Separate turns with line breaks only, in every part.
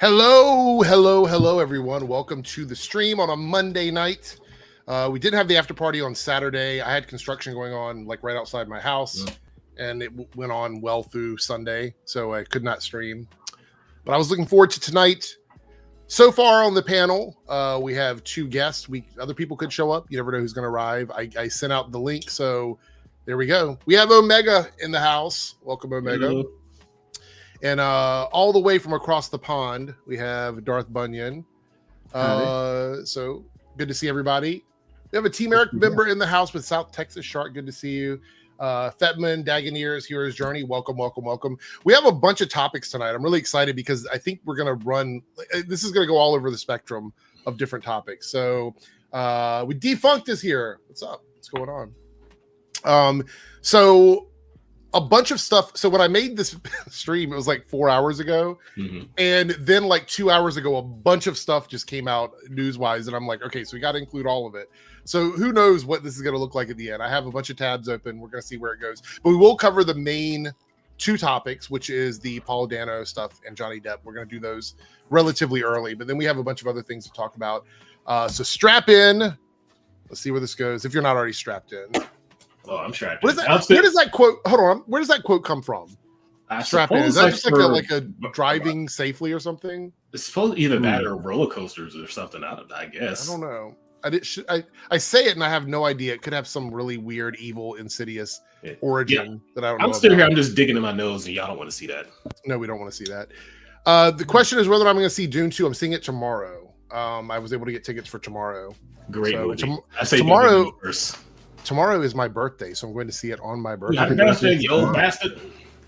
Hello, everyone. Welcome to the stream on a Monday night. We didn't have the after party on Saturday. I had construction going on like right outside my house, and it went on well through Sunday, so I could not stream. But I was looking forward to tonight. So far on the panel, we have two guests. Other people could show up. You never know who's going to arrive. I sent out the link, so there we go. We have Omega in the house. Welcome, Omega.
Hello.
And all the way from across the pond, we have Darth Bunyan. So good to see everybody. We have a Team Airrick member in the house with South Texas Shark. Good to see you. Fetman, Dagoneers, Hero's Journey. Welcome. We have a bunch of topics tonight. I'm really excited because I think we're going to run. This is going to go all over the spectrum of different topics. So we Defunct is here. What's up? What's going on? So a bunch of stuff. So when I made this stream, it was like 4 hours ago. And then like 2 hours ago, a bunch of stuff just came out news-wise. And I'm like, okay, so we got to include all of it. So who knows what this is going to look like at the end. I have a bunch of tabs open. We're going to see where it goes. But we will cover the main two topics, which is the Paul Dano stuff and Johnny Depp. We're going to do those relatively early. But then we have a bunch of other things to talk about. So strap in. Let's see where this goes. If you're not already strapped in.
Oh, I'm strapped.
What is that? Where does that quote? Hold on. Where does that quote come from? Strap in. Is that just like a driving safely or something?
It's supposed to either that or roller coasters or something. I guess.
I don't know. I say it and I have no idea. It could have some really weird, evil, insidious origin that I don't know.
I'm still here. I'm just digging in my nose, and y'all don't want to see that.
No, we don't want to see that. The question is whether I'm going to see Dune 2. I'm seeing it tomorrow. I was able to get tickets for tomorrow.
Great movie. I say
tomorrow. Tomorrow is my birthday, so I'm going to see it on my birthday.
Happy birthday, you old bastard.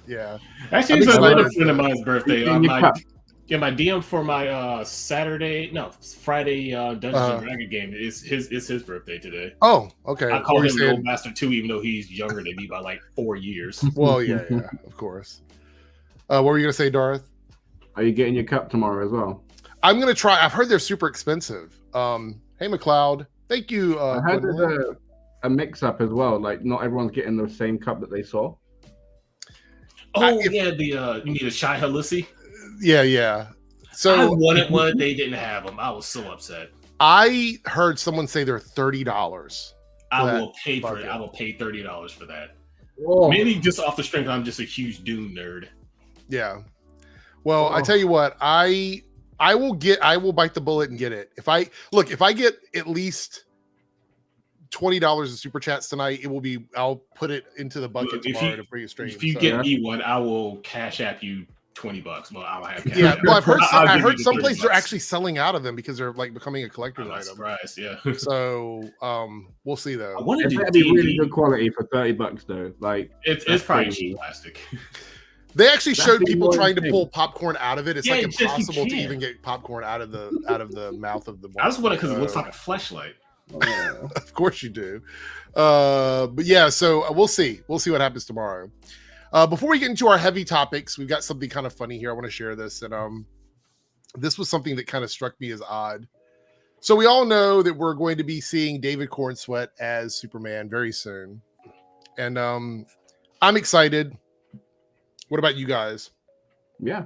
Yeah.
Actually, it's another friend of mine's birthday. My DM for my Friday Dungeons and Dragons game is his birthday today.
Oh, okay.
I call him the old bastard too, even though he's younger than me by like 4 years.
Well, yeah, of course. What were you going to say, Darth?
Are you getting your cup tomorrow as well?
I'm going to try. I've heard they're super expensive. Hey, McLeod. Thank you.
I heard there's a mix-up as well. Like, not everyone's getting the same cup that they saw.
Oh, you mean the Shy Halusi?
Yeah. So
I wanted one. They didn't have them. I was so upset.
I heard someone say they're $30.
I will pay for it. I will pay $30 for that.
Whoa.
Maybe just off the strength, I'm just a huge Dune nerd.
Yeah. Well, I tell you what, I will bite the bullet and get it. If I get at least $20 in super chats tonight, I'll put it into the bucket tomorrow to bring a stream.
If you get me one, I will cash app you $20. Well, I'll have cash.
Yeah, well, I've heard some places are actually selling out of them because they're like becoming a collector's item.
Surprised, yeah.
So we'll see though.
I want to do
really good quality for $30 though. Like
it's probably cheap plastic.
They actually showed people trying to pull popcorn out of it. It's like impossible to even get popcorn out of the mouth of the ball.
I just want it because it looks like a fleshlight.
Of course you do. But yeah, so we'll see what happens tomorrow. Before we get into our heavy topics, we've got something kind of funny here. I want to share this, and this was something that kind of struck me as odd. So we all know that we're going to be seeing David Cornsweet as Superman very soon, and I'm excited. What about you guys?
Yeah,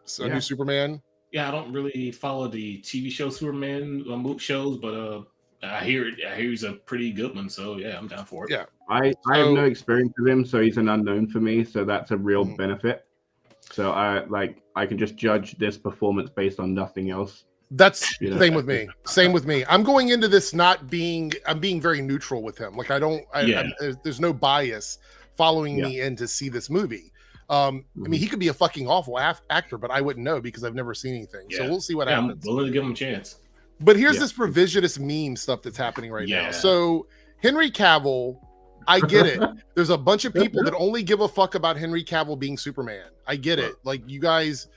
so new Superman.
Yeah, I don't really follow the TV show Superman shows, but I hear he's a pretty good one, so yeah, I'm down for it.
Yeah,
I have no experience with him, so he's an unknown for me. So that's a real benefit. So I can just judge this performance based on nothing else.
That's same with me. Same with me. I'm going into this I'm being very neutral with him. Like there's no bias following me in to see this movie. I mean, he could be a fucking awful actor, but I wouldn't know because I've never seen anything. Yeah. So we'll see what happens.
I'm willing to give him a chance.
But here's this revisionist meme stuff that's happening right now. So Henry Cavill, I get it. There's a bunch of people that only give a fuck about Henry Cavill being Superman. I get it. Like you guys,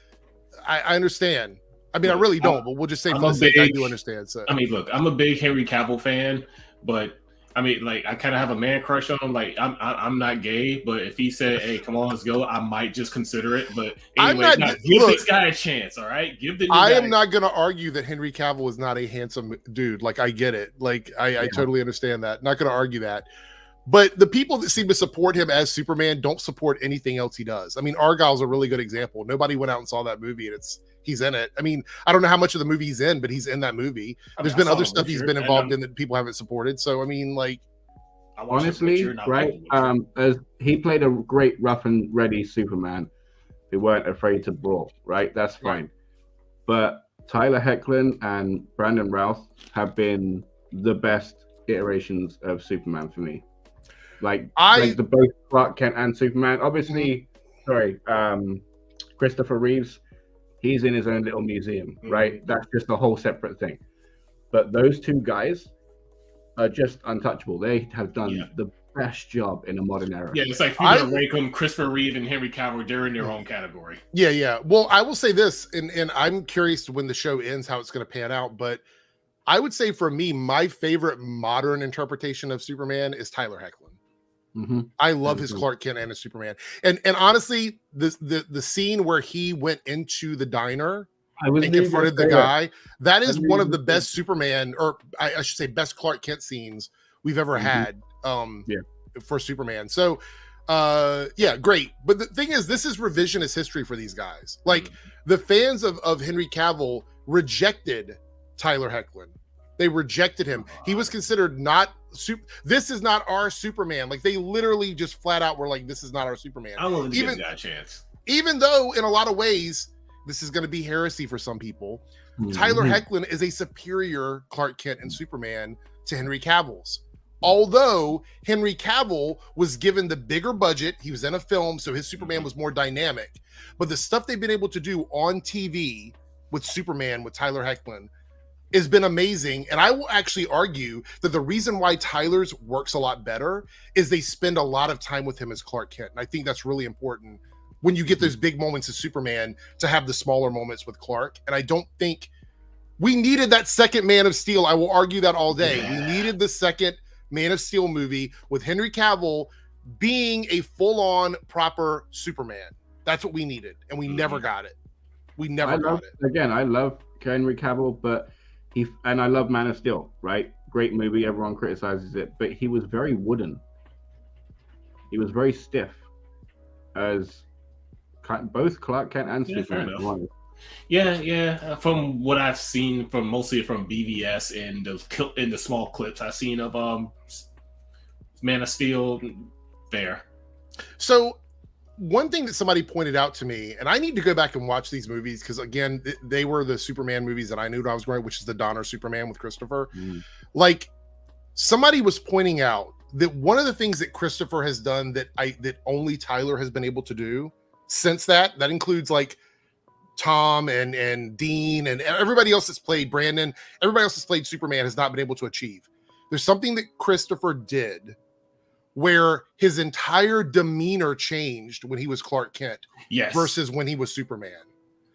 I understand. I mean, I really don't, but we'll just say for the sake I do understand. So
I mean, look, I'm a big Henry Cavill fan, but I mean, like, I kind of have a man crush on him. Like, I'm not gay, but if he said, "Hey, come on, let's go," I might just consider it. But anyway, give this guy a chance. All right, give the.
I am not going to argue that Henry Cavill is not a handsome dude. Like, I get it. Like, I totally understand that. Not going to argue that. But the people that seem to support him as Superman don't support anything else he does. I mean, Argyle's a really good example. Nobody went out and saw that movie, and he's in it. I mean, I don't know how much of the movie he's in, but he's in that movie. There's been other stuff he's been involved in that people haven't supported. So, I mean, like,
honestly, right? As he played a great rough and ready Superman who weren't afraid to brawl, right? That's fine. Right. But Tyler Hoechlin and Brandon Routh have been the best iterations of Superman for me. Like the both Clark Kent and Superman. Obviously, Christopher Reeves, he's in his own little museum, right? That's just a whole separate thing. But those two guys are just untouchable. They have done the best job in a modern era.
Yeah, it's like Peter Raycom, Christopher Reeve, and Henry Cavill. They're in their own category.
Yeah. Well, I will say this, and I'm curious when the show ends how it's going to pan out, but I would say for me, my favorite modern interpretation of Superman is Tyler Hoechlin. I love his Clark Kent and his Superman. And honestly, the scene where he went into the diner and confronted the guy, that is one of the best Superman, or I should say best Clark Kent scenes we've ever had for Superman. So great. But the thing is, this is revisionist history for these guys. Like the fans of Henry Cavill rejected Tyler Hoechlin. They rejected him. He was considered this is not our Superman. Like they literally just flat out were like, this is not our Superman.
I'm willing to give that a chance.
Even though in a lot of ways, this is going to be heresy for some people. Tyler Hoechlin is a superior Clark Kent and Superman to Henry Cavill's. Although Henry Cavill was given the bigger budget, he was in a film, so his Superman was more dynamic. But the stuff they've been able to do on TV with Superman, with Tyler Hoechlin, has been amazing. And I will actually argue that the reason why Tyler's works a lot better is they spend a lot of time with him as Clark Kent. And I think that's really important when you get those big moments of Superman to have the smaller moments with Clark. And I don't think we needed that second Man of Steel. I will argue that all day. We needed the second Man of Steel movie with Henry Cavill being a full-on proper Superman. That's what we needed. And we never got it. We never got it.
Again, I love Henry Cavill, but and I love Man of Steel, right? Great movie, everyone criticizes it, but he was very wooden. He was very stiff as both Clark Kent and Superman.
From what I've seen mostly from BVS and the small clips I've seen of Man of Steel there.
So one thing that somebody pointed out to me, and I need to go back and watch these movies because again, they were the Superman movies that I knew when I was growing up, which is the Donner Superman with Christopher. Like somebody was pointing out that one of the things that Christopher has done that only Tyler has been able to do since that includes like Tom and Dean and everybody else that's played Brandon, everybody else that's played Superman has not been able to achieve. There's something that Christopher did where his entire demeanor changed when he was Clark Kent versus when he was Superman.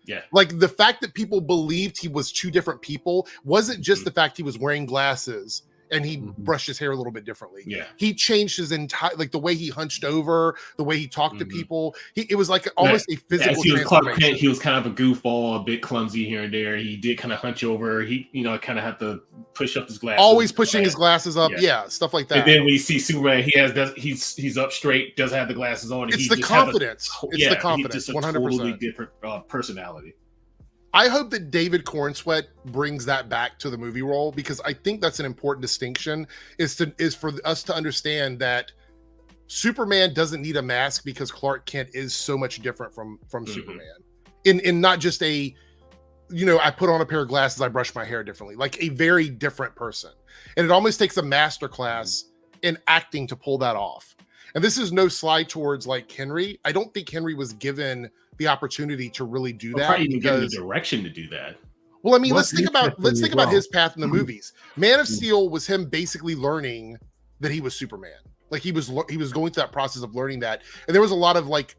Yeah. Like the fact that people believed he was two different people wasn't just the fact he was wearing glasses and he brushed his hair a little bit differently. Yeah. He changed his entire, like the way he hunched over, the way he talked to people. It was like almost a physical
he was Clark Kent, he was kind of a goofball, a bit clumsy here and there. He did kind of hunch over. He, kind of had to push up his glasses.
Always pushing his glasses up. Yeah, stuff like that.
And then we see Superman, he's up straight, doesn't have the glasses on.
It's the confidence. It's the confidence, 100%.
Totally different personality.
I hope that David Cornsweet brings that back to the movie role because I think that's an important distinction is for us to understand that Superman doesn't need a mask because Clark Kent is so much different from Superman in not just I put on a pair of glasses, I brush my hair differently, like a very different person. And it almost takes a masterclass in acting to pull that off. And this is no slide towards like Henry. I don't think Henry was given the opportunity to really do that.
Probably even given the direction to do that.
Well, I mean, let's think about his path in the movies. Man of Steel was him basically learning that he was Superman. Like he was going through that process of learning that, and there was a lot of like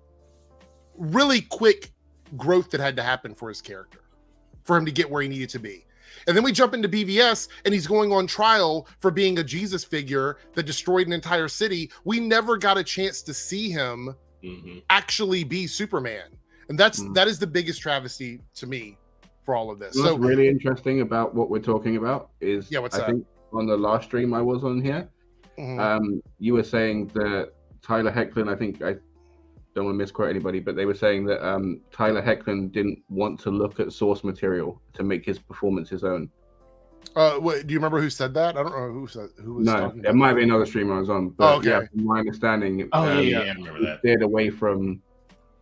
really quick growth that had to happen for his character, for him to get where he needed to be. And then we jump into BVS, and he's going on trial for being a Jesus figure that destroyed an entire city. We never got a chance to see him actually be Superman. And that is the biggest travesty to me for all of this.
What's really interesting about what we're talking about is I think on the last stream I was on here, You were saying that Tyler Hoechlin, I think I don't want to misquote anybody, but they were saying that Tyler Hoechlin didn't want to look at source material to make his performance his own.
What, do you remember who said that? I don't know who was
no,
talking
it might be another streamer I was on. But
okay.
Yeah, from my understanding,
I remember that.
Steered away from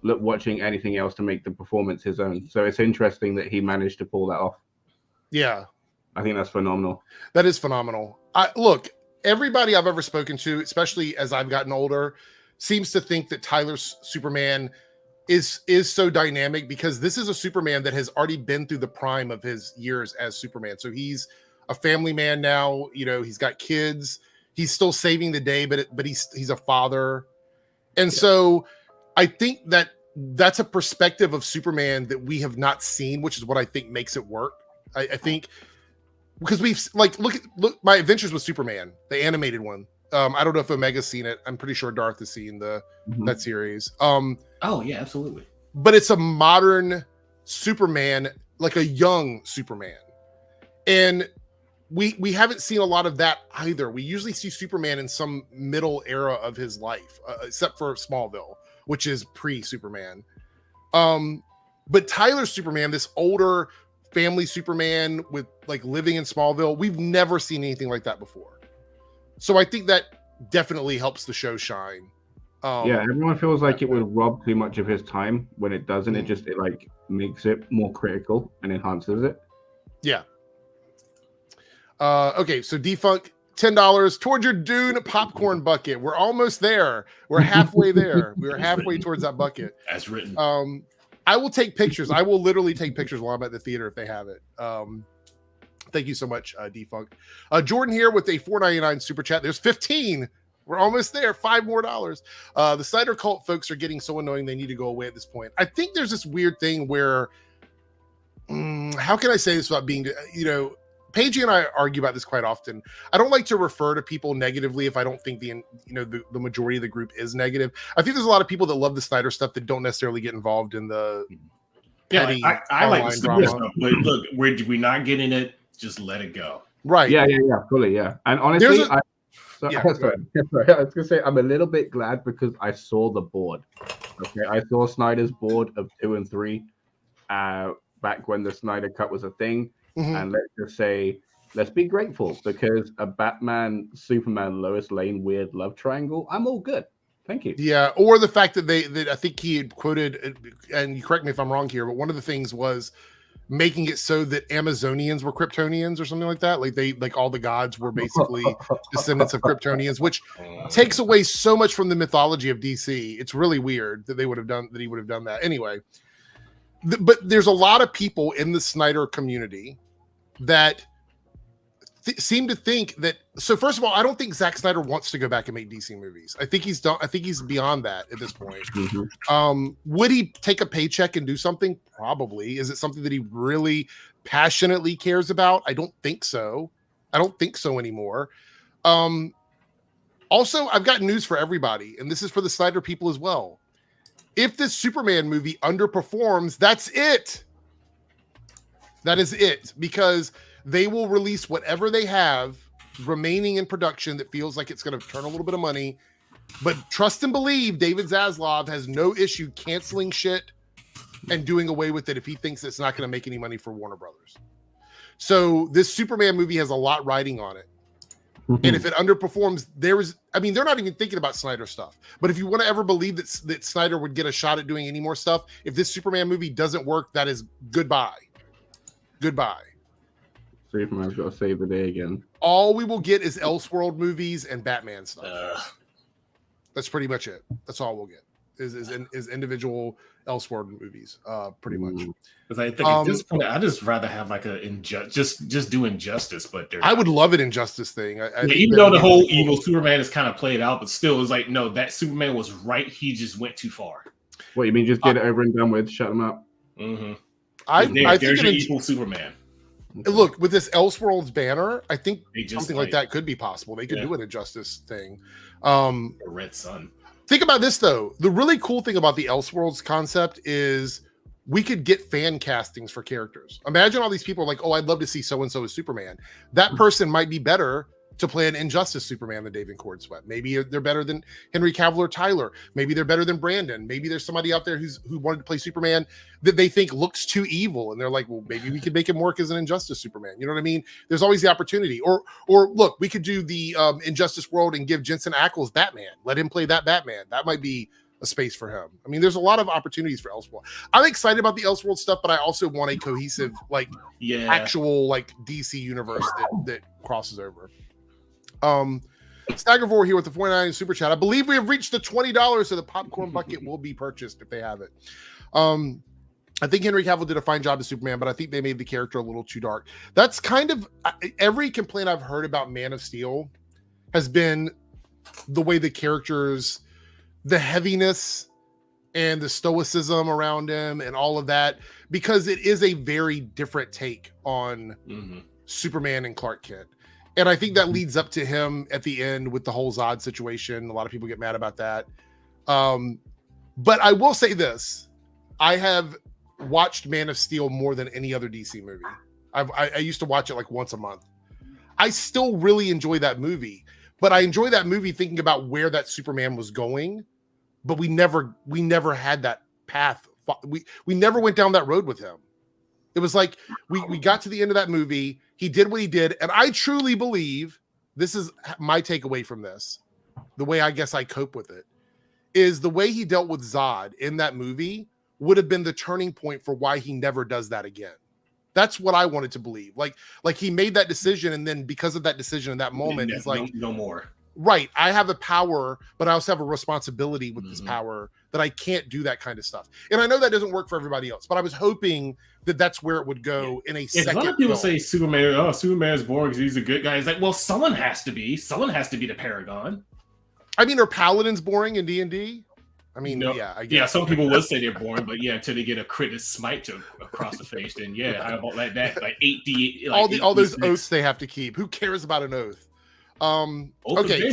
watching anything else to make the performance his own. So it's interesting that he managed to pull that off.
Yeah,
I think that's phenomenal.
That is phenomenal. Look, everybody I've ever spoken to, especially as I've gotten older, seems to think that Tyler's Superman is so dynamic because this is a Superman that has already been through the prime of his years as Superman. So he's a family man now. You know, he's got kids. He's still saving the day, but he's a father. And so I think that's a perspective of Superman that we have not seen, which is what I think makes it work. I think because we've look my Adventures with Superman, the animated one. I don't know if Omega's seen it. I'm pretty sure Darth has seen that series.
Oh yeah, absolutely.
But it's a modern Superman, like a young Superman, and we haven't seen a lot of that either. We usually see Superman in some middle era of his life, except for Smallville, which is pre-Superman. But Tyler's Superman, this older family Superman with like living in Smallville, we've never seen anything like that before. So I think that definitely helps the show shine.
Everyone feels like it would rob too much of his time when it doesn't. It like makes it more critical and enhances it.
Yeah. Okay, so Defunct, $10 towards your Dune popcorn bucket. We're almost there. We're halfway there. We're halfway towards that bucket.
As written.
I will take pictures. I will literally take pictures while I'm at the theater if they have it. Thank you so much, Defunct. Jordan here with a $4.99 super chat. There's 15. We're almost there. $5 more. The Snyder cult folks are getting so annoying they need to go away at this point. I think there's this weird thing where, how can I say this without being, Paige and I argue about this quite often. I don't like to refer to people negatively if I don't think the majority of the group is negative. I think there's a lot of people that love the Snyder stuff that don't necessarily get involved in the petty
I like the
drama
stuff, but look, we're not getting it. Just let it go.
Right.
Yeah, fully, yeah. And honestly, I was gonna say I'm a little bit glad because I saw the board. Okay, I saw Snyder's board of 2 and 3 back when the Snyder Cut was a thing. And let's just say, let's be grateful because a Batman, Superman, Lois Lane weird love triangle, I'm all good. Thank you.
Yeah, or the fact that I think he had quoted, and you correct me if I'm wrong here, but one of the things was making it so that Amazonians were Kryptonians or something like that. Like all the gods were basically descendants of Kryptonians, which takes away so much from the mythology of DC. It's really weird that he would have done that. Anyway, but there's a lot of people in the Snyder community that seem to think that. So first of all, I don't think Zack Snyder wants to go back and make DC movies. I think he's done. I think he's beyond that at this point. Would he take a paycheck and do something? Probably. Is it something that he really passionately cares about? I don't think so. I don't think so anymore. Also, I've got news for everybody, and this is for the Snyder people as well. If this Superman movie underperforms, that's it. That is it, because they will release whatever they have remaining in production that feels like it's going to turn a little bit of money. But trust and believe, David Zaslav has no issue canceling shit and doing away with it if he thinks it's not going to make any money for Warner Brothers. So this Superman movie has a lot riding on it. And if it underperforms, they're not even thinking about Snyder stuff. But if you want to ever believe that Snyder would get a shot at doing any more stuff, if this Superman movie doesn't work, that is goodbye. Goodbye.
Superman's got to save the day again.
All we will get is Elseworld movies and Batman stuff. That's pretty much it. That's all we'll get is individual Elseworld movies, pretty much.
Because I think at this point, I just rather have like just do Injustice, but
I would love an Injustice thing.
Even though the whole evil Superman is kind of played out, but still, it's like no, that Superman was right. He just went too far.
What you mean? Just get it over and done with. Shut him up.
I
there's
think
your evil Superman.
Look, with this Elseworlds banner, I think something like that could be possible. They could do an Injustice thing.
The Red Sun.
Think about this, though. The really cool thing about the Elseworlds concept is we could get fan castings for characters. Imagine all these people are like, oh, I'd love to see so-and-so as Superman. That person might be better to play an Injustice Superman than David Cord Sweat. Maybe they're better than Henry Cavill or Tyler. Maybe they're better than Brandon. Maybe there's somebody out there who wanted to play Superman that they think looks too evil, and they're like, well, maybe we could make him work as an Injustice Superman. You know what I mean? There's always the opportunity. Or look, we could do the Injustice world and give Jensen Ackles Batman. Let him play that Batman. That might be a space for him. I mean, there's a lot of opportunities for Elseworld. I'm excited about the Elseworld stuff, but I also want a cohesive, actual DC universe that crosses over. Staggervore here with the 49 super chat. I believe we have reached the $20, so the popcorn bucket will be purchased if they have it. I think Henry Cavill did a fine job as Superman, but I think they made the character a little too dark. That's kind of every complaint I've heard about Man of Steel has been the way the characters, the heaviness and the stoicism around him and all of that, because it is a very different take on Superman and Clark Kent. And I think that leads up to him at the end with the whole Zod situation. A lot of people get mad about that. But I will say this. I have watched Man of Steel more than any other DC movie. I used to watch it like once a month. I still really enjoy that movie, but I enjoy that movie thinking about where that Superman was going, but we never had that path. We never went down that road with him. It was like we got to the end of that movie. He did what he did. And I truly believe, this is my takeaway from this, the way I guess I cope with it, is the way he dealt with Zod in that movie would have been the turning point for why he never does that again. That's what I wanted to believe. Like he made that decision, and then because of that decision in that moment, it's like
no more.
Right. I have a power, but I also have a responsibility with this power that I can't do that kind of stuff. And I know that doesn't work for everybody else, but I was hoping that that's where it would go in a second.
A lot of people say Superman's boring because he's a good guy. It's like, well, someone has to be. Someone has to be the paragon.
I mean, are paladins boring in D&D? I mean, no. I guess.
Yeah, some people would say they're boring, but until they get a crit smite across the face, then how about like that? Like 8D. Like
all those oaths they have to keep. Who cares about an oath? Okay,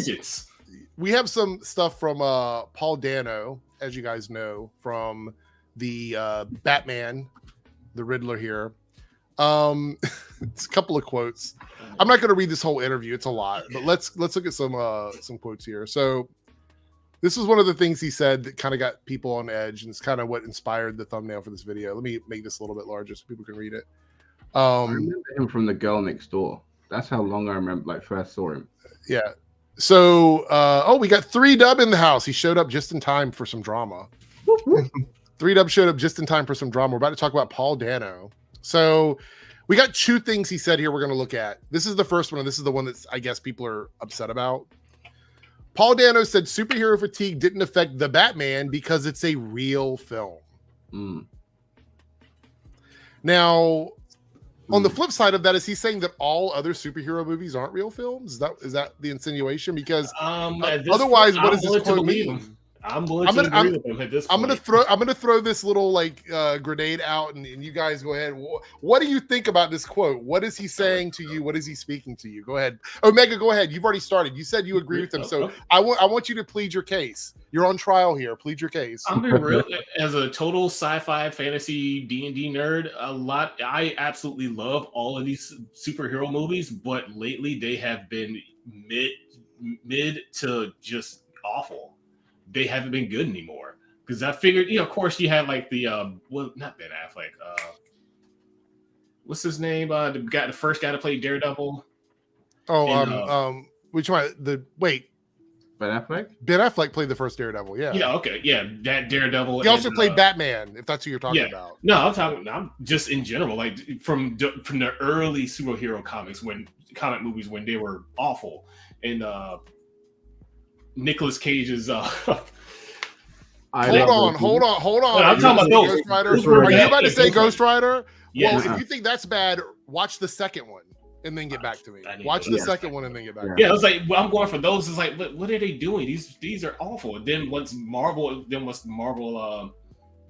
we have some stuff from Paul Dano, as you guys know, from the Batman, the Riddler here. It's a couple of quotes. I'm not going to read this whole interview; it's a lot, but let's look at some quotes here. So, this is one of the things he said that kind of got people on edge, and it's kind of what inspired the thumbnail for this video. Let me make this a little bit larger so people can read it.
I remember him from The Girl Next Door. That's how long I remember, first saw him.
Yeah. So, we got 3Dub in the house. He showed up just in time for some drama. 3Dub showed up just in time for some drama. We're about to talk about Paul Dano. So, we got two things he said here we're going to look at. This is the first one, and this is the one that I guess people are upset about. Paul Dano said superhero fatigue didn't affect The Batman because it's a real film. Now, on the flip side of that, is he saying that all other superhero movies aren't real films? Is that the insinuation? Because otherwise, what does this quote mean?
I'm willing to agree with him at this point.
I'm gonna throw this little grenade out, and you guys go ahead. What do you think about this quote? What is he saying to you? What is he speaking to you? Go ahead, Omega. Go ahead. You've already started. You said you agree with him, so I want you to plead your case. You're on trial here. Plead your case.
I'm being real. As a total sci-fi fantasy D&D nerd, I absolutely love all of these superhero movies, but lately they have been mid to just awful. They haven't been good anymore, because I figured, of course, you had like the not Ben Affleck, what's his name? The first guy to play Daredevil.
Which one?
Ben Affleck?
Ben Affleck played the first Daredevil. Yeah.
Yeah. Okay. Yeah. That Daredevil.
He also played Batman, if that's who you're talking about.
No, I'm just in general, like from the early superhero comic movies when they were awful, and Nicolas Cage's hold
on.
I'm talking about
Ghost Rider. Are you about to say Ghost Rider?
Yeah.
Well, if you think that's bad, watch the second one and then get back to me. Watch the second one and then get back to me.
Yeah, it's like, I'm going for those. It's like, what are they doing? These are awful. Then once Marvel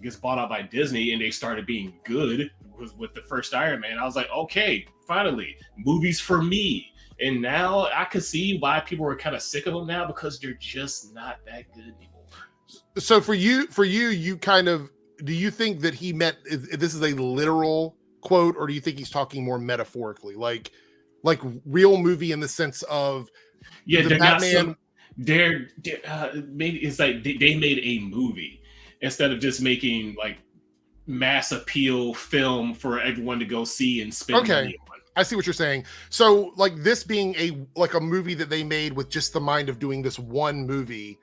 gets bought out by Disney and they started being good with the first Iron Man, I was like, okay, finally, movies for me. And now I could see why people are kind of sick of them now, because they're just not that good anymore.
So for you, you kind of, do you think that he meant this is a literal quote, or do you think he's talking more metaphorically? Like like real movie in the sense of
the
they're
Batman. Maybe it's like they made a movie instead of just making like mass appeal film for everyone to go see and spend money on.
I see what you're saying. So like this being a movie that they made with just the mind of doing this one movie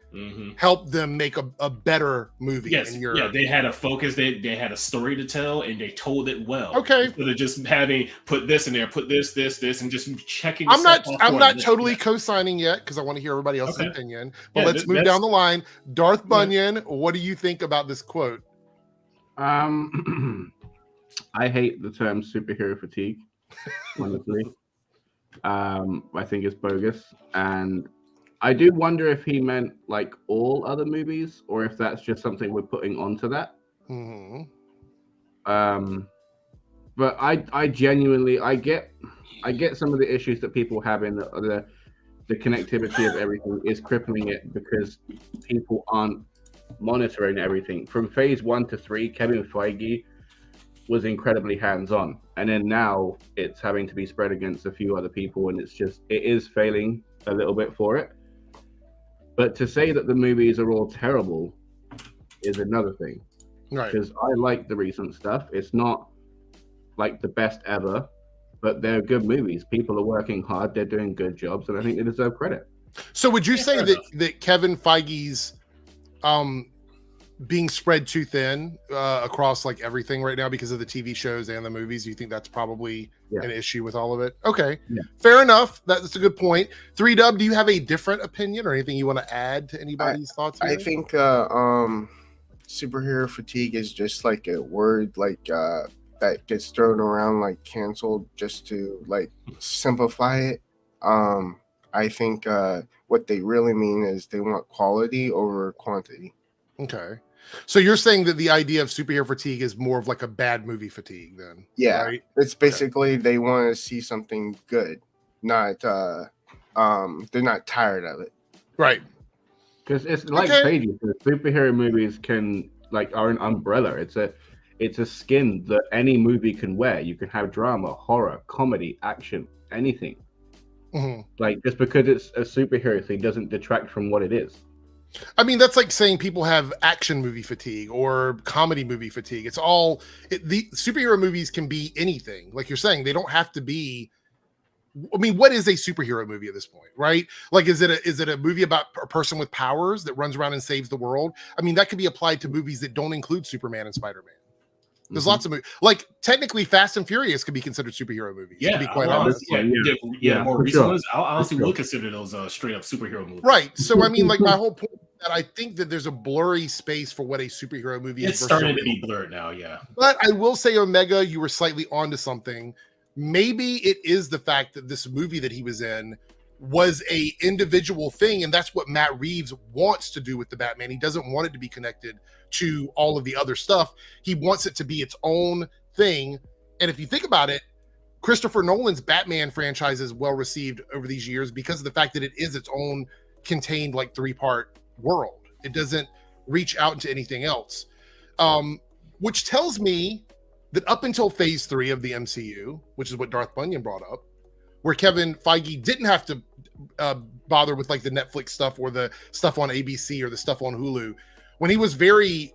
helped them make a better movie.
Yes, they had a focus, they had a story to tell, and they told it well.
Okay.
Instead of just having put this in there, put this, and just checking.
I'm not totally co-signing yet because I want to hear everybody else's opinion. But let's move down the line. Darth Bunyan, what do you think about this quote?
I hate the term superhero fatigue. Honestly, I think it's bogus, and I do wonder if he meant like all other movies or if that's just something we're putting onto that. But I genuinely I get some of the issues that people have in the connectivity of everything is crippling it because people aren't monitoring everything. From phase 1 to 3, Kevin Feige was incredibly hands-on, and then now it's having to be spread against a few other people, and it is failing a little bit for it. But to say that the movies are all terrible is another thing,
right?
Because I like the recent stuff. It's not like the best ever, but they're good movies. People are working hard, they're doing good jobs, and I think they deserve credit.
So would you say that Kevin Feige's being spread too thin across like everything right now because of the TV shows and the movies? Do you think that's probably an issue with all of it? Okay, fair enough. That's a good point. 3Dub, do you have a different opinion or anything you want to add to anybody's thoughts here?
I think superhero fatigue is just like a word like that gets thrown around like canceled just to like simplify it. I think what they really mean is they want quality over quantity.
Okay. So you're saying that the idea of superhero fatigue is more of like a bad movie fatigue then?
Yeah.
Right?
It's basically they want to see something good, not they're not tired of it.
Right.
Because it's like pages. Superhero movies are an umbrella. It's a skin that any movie can wear. You can have drama, horror, comedy, action, anything. Like just because it's a superhero thing doesn't detract from what it is.
I mean, that's like saying people have action movie fatigue or comedy movie fatigue. It's all the superhero movies can be anything. Like you're saying, they don't have to be. I mean, what is a superhero movie at this point, right? Like, is it a movie about a person with powers that runs around and saves the world? I mean, that could be applied to movies that don't include Superman and Spider-Man. There's lots of movies. Like, technically, Fast and Furious could be considered superhero movies.
Yeah,
to be quite honest.
More recent ones. I honestly would consider those straight up superhero movies.
Right. So, I mean, like, my whole point is that I think that there's a blurry space for what a superhero movie is.
It's starting to be blurred now, yeah.
But I will say, Omega, you were slightly onto something. Maybe it is the fact that this movie that he was in was a individual thing, and that's what Matt Reeves wants to do with the Batman. He doesn't want it to be connected to all of the other stuff. He wants it to be its own thing. And if you think about it, Christopher Nolan's Batman franchise is well received over these years because of the fact that it is its own contained like 3-part world. It doesn't reach out into anything else, which tells me that up until phase 3 of the MCU, which is what Darth Bunyan brought up, where Kevin Feige didn't have to bother with like the Netflix stuff or the stuff on ABC or the stuff on Hulu, when he was very,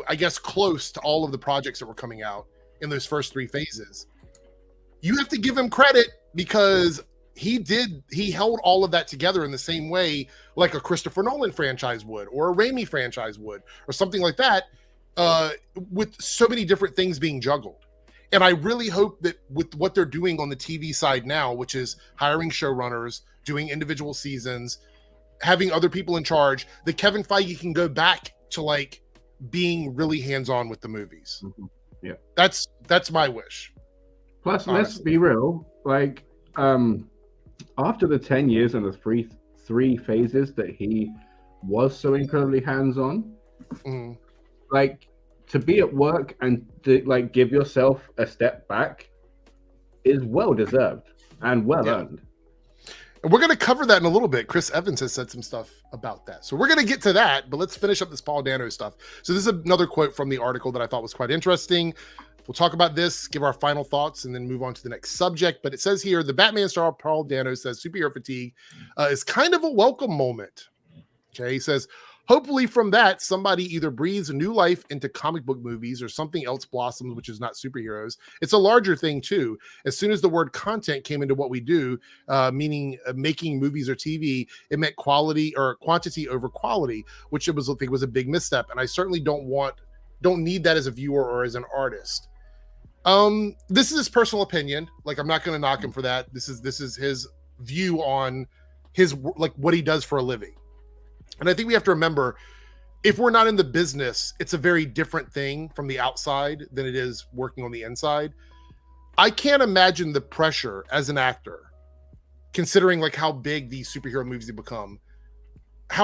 I guess close to all of the projects that were coming out in those first 3 phases, you have to give him credit because he held all of that together in the same way like a Christopher Nolan franchise would or a Raimi franchise would or something like that, with so many different things being juggled. And I really hope that with what they're doing on the TV side now, which is hiring showrunners, doing individual seasons, having other people in charge, that Kevin Feige can go back to like being really hands-on with the movies.
Yeah.
That's my wish.
Plus, let's be real, like after the 10 years and the three phases that he was so incredibly hands-on, like to be at work and to like give yourself a step back is well deserved and well earned.
And we're going to cover that in a little bit. Chris Evans has said some stuff about that. So we're going to get to that, but let's finish up this Paul Dano stuff. So this is another quote from the article that I thought was quite interesting. We'll talk about this, give our final thoughts, and then move on to the next subject. But it says here, the Batman star Paul Dano says superhero fatigue is kind of a welcome moment. Okay, he says, hopefully from that, somebody either breathes a new life into comic book movies or something else blossoms, which is not superheroes. It's a larger thing too. As soon as the word content came into what we do, meaning making movies or TV, it meant quality or quantity over quality, which I think was a big misstep. And I certainly don't need that as a viewer or as an artist. This is his personal opinion. Like, I'm not going to knock him for that. This is his view on his, like, what he does for a living. And I think we have to remember, if we're not in the business, it's a very different thing from the outside than it is working on the inside. I can't imagine the pressure as an actor, considering like how big these superhero movies have become,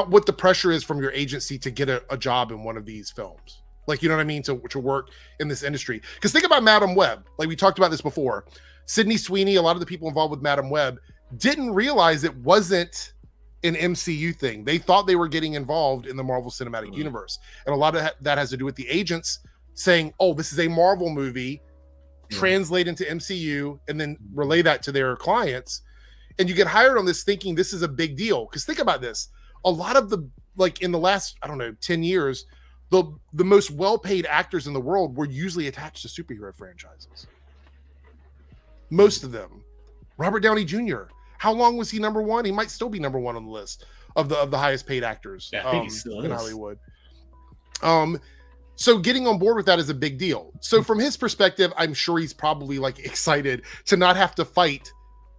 what the pressure is from your agency to get a job in one of these films. Like, you know what I mean? To work in this industry. Because think about Madam Web. Like, we talked about this before. Sydney Sweeney, a lot of the people involved with Madam Web didn't realize it wasn't an MCU thing. They thought they were getting involved in the Marvel Cinematic Universe. And a lot of that has to do with the agents saying, oh, this is a Marvel movie, translate into MCU, and then relay that to their clients. And you get hired on this thinking this is a big deal. Because think about this. A lot of the, like, in the last, 10 years, the most well-paid actors in the world were usually attached to superhero franchises. Most of them. Robert Downey Jr., how long was he number one? He might still be number one on the list of the highest paid actors in Hollywood. So getting on board with that is a big deal. So from his perspective, I'm sure he's probably like excited to not have to fight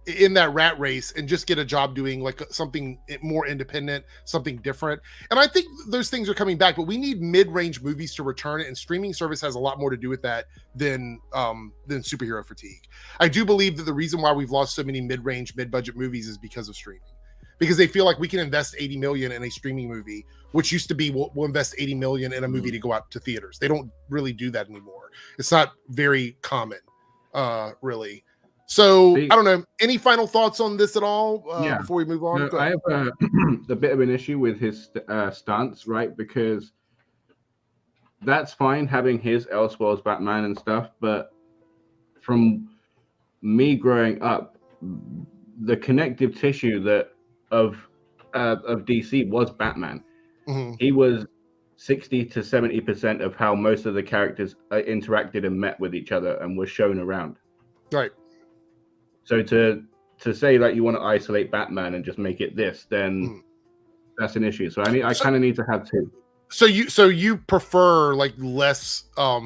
in that rat race and just get a job doing like something more independent, something different. And I think those things are coming back, but we need mid-range movies to return, and streaming service has a lot more to do with that than superhero fatigue. I do believe that the reason why we've lost so many mid-range, mid-budget movies is because of streaming, because they feel like we can invest 80 million in a streaming movie, which used to be we'll invest 80 million in a movie to go out to theaters. They don't really do that anymore. It's not very common, really. So I don't know. Any final thoughts on this at all before we move on?
No, I have a bit of an issue with his stance, right? Because that's fine having his Elseworlds Batman and stuff, but from me growing up, the connective tissue of DC was Batman. Mm-hmm. He was 60 to 70% of how most of the characters interacted and met with each other and were shown around. Right. So to say that you want to isolate Batman and just make it this, then that's an issue. So I kind of need to have two.
So you prefer like less a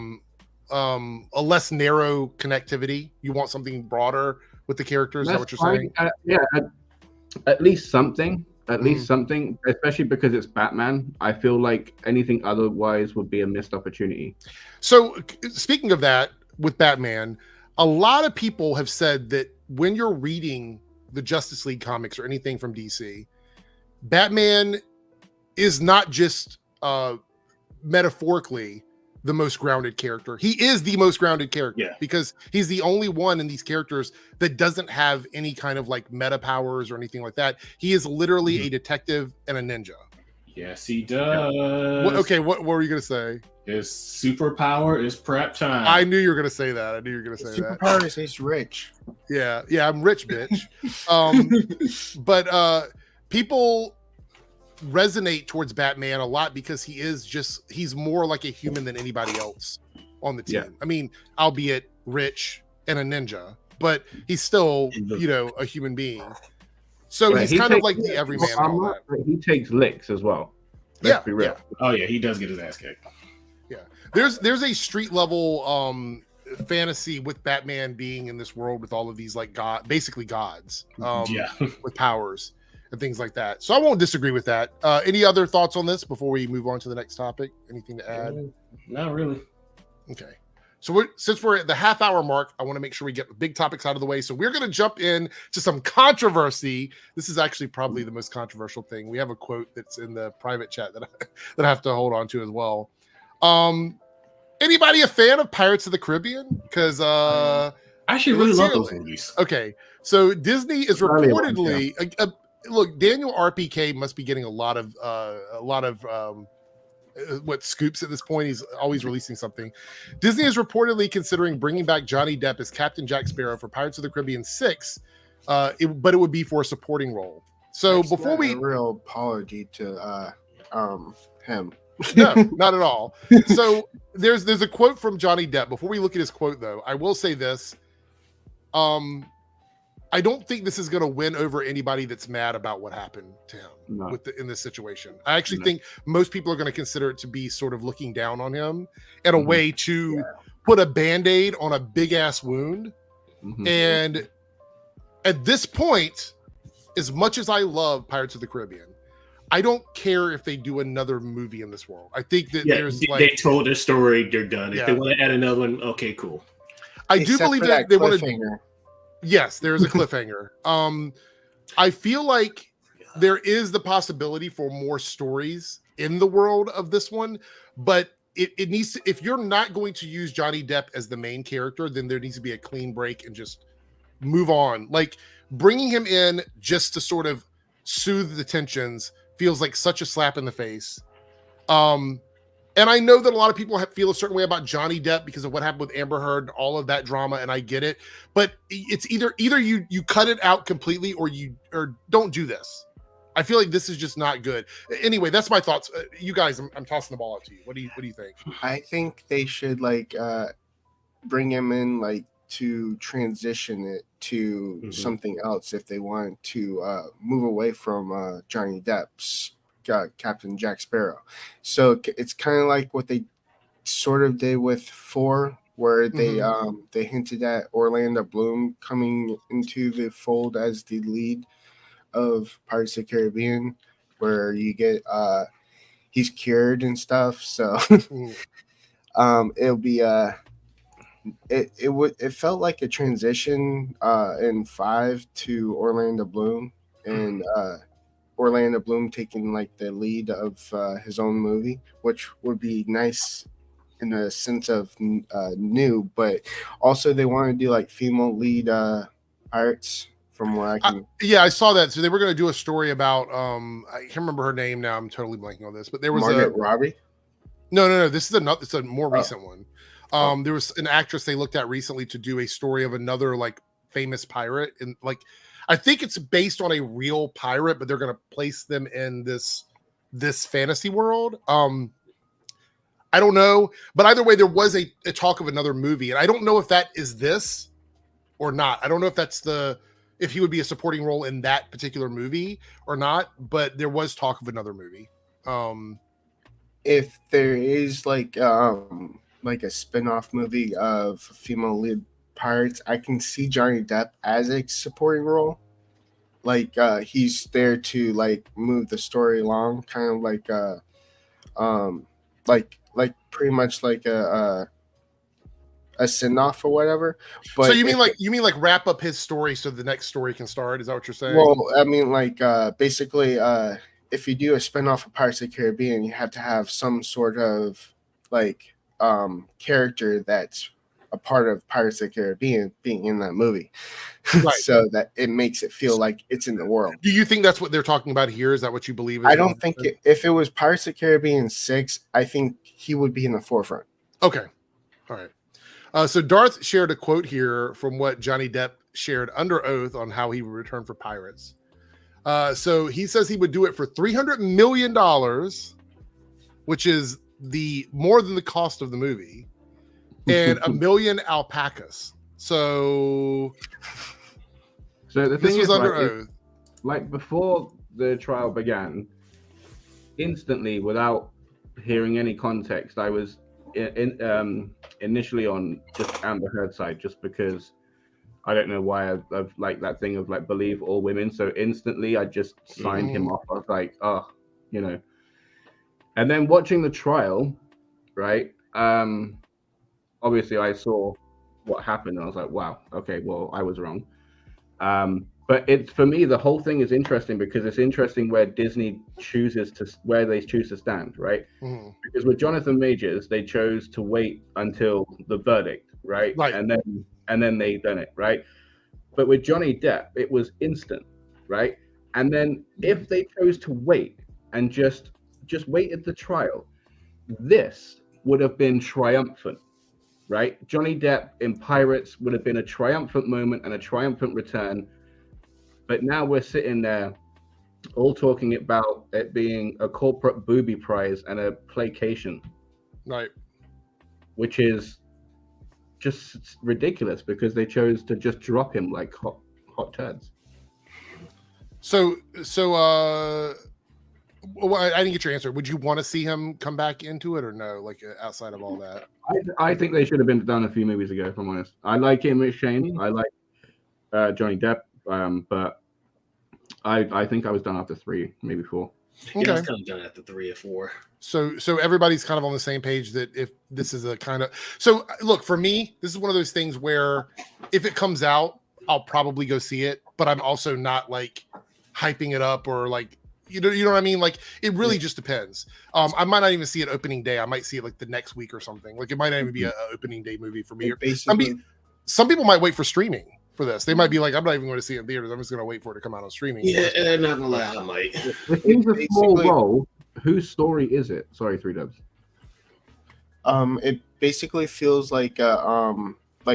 less narrow connectivity? You want something broader with the characters? Is that what you're saying?
At least something. At least something, especially because it's Batman. I feel like anything otherwise would be a missed opportunity.
So speaking of that, with Batman, a lot of people have said that when you're reading the Justice League comics or anything from DC, Batman is not just metaphorically the most grounded character. He is the most grounded character because he's the only one in these characters that doesn't have any kind of like meta powers or anything like that. He is literally a detective and a ninja.
Yes, he does.
What were you going to say?
His superpower is prep time.
I knew you were going to say that.
Superpower is he's rich.
Yeah, I'm rich, bitch. But people resonate towards Batman a lot because he's more like a human than anybody else on the team. Yeah. I mean, albeit rich and a ninja, but he's still, a human being. So he's kind of like the everyman.
He takes licks as well. Let's be real.
Oh yeah, he does get his ass kicked.
Yeah, there's a street level fantasy with Batman being in this world with all of these like basically gods, with powers and things like that. So I won't disagree with that. Any other thoughts on this before we move on to the next topic? Anything to add?
Not really.
Okay. So since we're at the half-hour mark, I want to make sure we get the big topics out of the way. So we're going to jump in to some controversy. This is actually probably the most controversial thing. We have a quote that's in the private chat that I have to hold on to as well. Anybody a fan of Pirates of the Caribbean? Because
I actually really love those movies.
Okay, so Disney is reportedly look. Daniel RPK must be getting a lot of what scoops at this point. He's always releasing something. Disney is reportedly considering bringing back Johnny Depp as Captain Jack Sparrow for Pirates of the Caribbean 6, but it would be for a supporting role. So
That's
before
a real apology to him.
No, not at all. So there's a quote from Johnny Depp. Before we look at his quote, though, I will say this. I don't think this is going to win over anybody that's mad about what happened to him in this situation. I actually think most people are going to consider it to be sort of looking down on him and a way to put a Band-Aid on a big ass wound. And at this point, as much as I love Pirates of the Caribbean, I don't care if they do another movie in this world. I think that
they told their story, they're done. If they want to add another one, okay, cool.
I do believe that they want to. Yes, there is a cliffhanger. I feel like there is the possibility for more stories in the world of this one, but it needs to, if you're not going to use Johnny Depp as the main character, then there needs to be a clean break and just move on. Like bringing him in just to sort of soothe the tensions feels like such a slap in the face. And I know that a lot of people feel a certain way about Johnny Depp because of what happened with Amber Heard and all of that drama, and I get it. But it's either you cut it out completely or don't do this. I feel like this is just not good. Anyway, that's my thoughts. You guys, I'm tossing the ball up to you. What do you think?
I think they should bring him in to transition it to something else if they want to move away from Johnny Depp's Captain Jack Sparrow. So it's kind of like what they sort of did with 4, where they hinted at Orlando Bloom coming into the fold as the lead of Pirates of the Caribbean, where you get he's cured and stuff. So it'll be it felt like a transition in 5 to Orlando Bloom, and Orlando Bloom taking the lead of his own movie, which would be nice in the sense of new, but also they want to do female lead pirates from what I can.
I saw that. So they were going to do a story about I can't remember her name now. I'm totally blanking on this, but there was
Margaret Robbie.
No. This is it's a more recent one. There was an actress they looked at recently to do a story of another famous pirate, and I think it's based on a real pirate, but they're going to place them in this fantasy world. I don't know, but either way, there was a talk of another movie, and I don't know if that is this or not. I don't know if he would be a supporting role in that particular movie or not, but there was talk of another movie.
If there is a spin-off movie of female lead pirates, I can see Johnny Depp as a supporting role. He's there to move the story along, kind of pretty much a send-off or whatever. But
so you mean wrap up his story so the next story can start? Is that what you're saying?
Well, I mean basically if you do a spin-off of Pirates of the Caribbean, you have to have some sort of character that's a part of Pirates of the Caribbean being in that movie, right. So that it makes it feel like it's in the world.
Do you think that's what they're talking about here? Is that what you believe?
I don't think if it was Pirates of the Caribbean 6, I think he would be in the forefront.
Okay. All right. So Darth shared a quote here from what Johnny Depp shared under oath on how he would return for Pirates. So he says he would do it for $300 million, which is more than the cost of the movie, and 1 million alpacas. So
the thing
this was under oath.
Before the trial began, instantly, without hearing any context, I was initially on just Amber Heard's side, just because I don't know why I've that thing of believe all women. So instantly I just signed him off. I was like, and then watching the trial, right? Obviously I saw what happened and I was like, wow, okay, well, I was wrong. But for me, the whole thing is interesting because it's interesting where Disney where they choose to stand, right? Because with Jonathan Majors, they chose to wait until the verdict, right? And then they done it, right? But with Johnny Depp, it was instant, right? And then if they chose to wait and just wait at the trial, this would have been triumphant, right? Johnny Depp in Pirates would have been a triumphant moment and a triumphant return. But now we're sitting there all talking about it being a corporate booby prize and a placation.
Right.
Which is just ridiculous because they chose to just drop him like hot turds.
So well, I didn't get your answer. Would you want to see him come back into it or no? Like outside of all that,
I think they should have been done a few movies ago. If I'm honest, I like him as Shane. I like Johnny Depp, but I think I was done after 3, maybe 4.
Okay. Yeah, I was kind of done after 3 or 4.
So everybody's kind of on the same page that if this is a kind of so look for me, this is one of those things where if it comes out, I'll probably go see it, but I'm also not like hyping it up or like you know what I mean? Like it really just depends. I might not even see it opening day. I might see it like the next week or something. Like it might not even be an opening day movie for me. Some people might wait for streaming for this. They might be like, I'm not even going to see it in theaters. I'm just going to wait for it to come out on streaming.
Yeah, and not gonna lie, I might.
If it's a small role, whose story is it? Sorry, 3 Dubs.
It basically feels like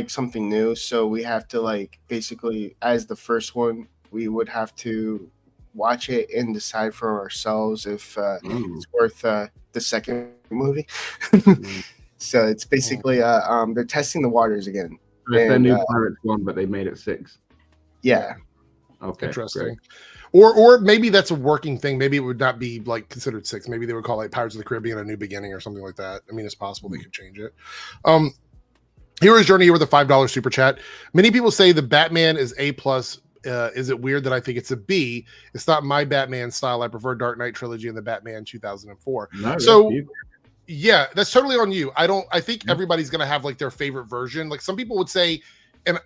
something new. So we have to like basically as the first one, we would have to watch it and decide for ourselves if it's worth the second movie. So it's basically they're testing the waters again.
It's their new Pirates one, but they made it 6.
Yeah.
Okay.
Interesting. Great. Or maybe that's a working thing. Maybe it would not be like considered 6. Maybe they would call it Pirates of the Caribbean: A New Beginning or something like that. I mean, it's possible they could change it. Hero's Journey here with a $5 super chat. Many people say the Batman is A+. Is it weird that I think it's a B? It's not my Batman style. I prefer Dark Knight trilogy and the Batman 2004.
No,
so yeah, that's totally on you. I think everybody's gonna have like their favorite version. Like some people would say,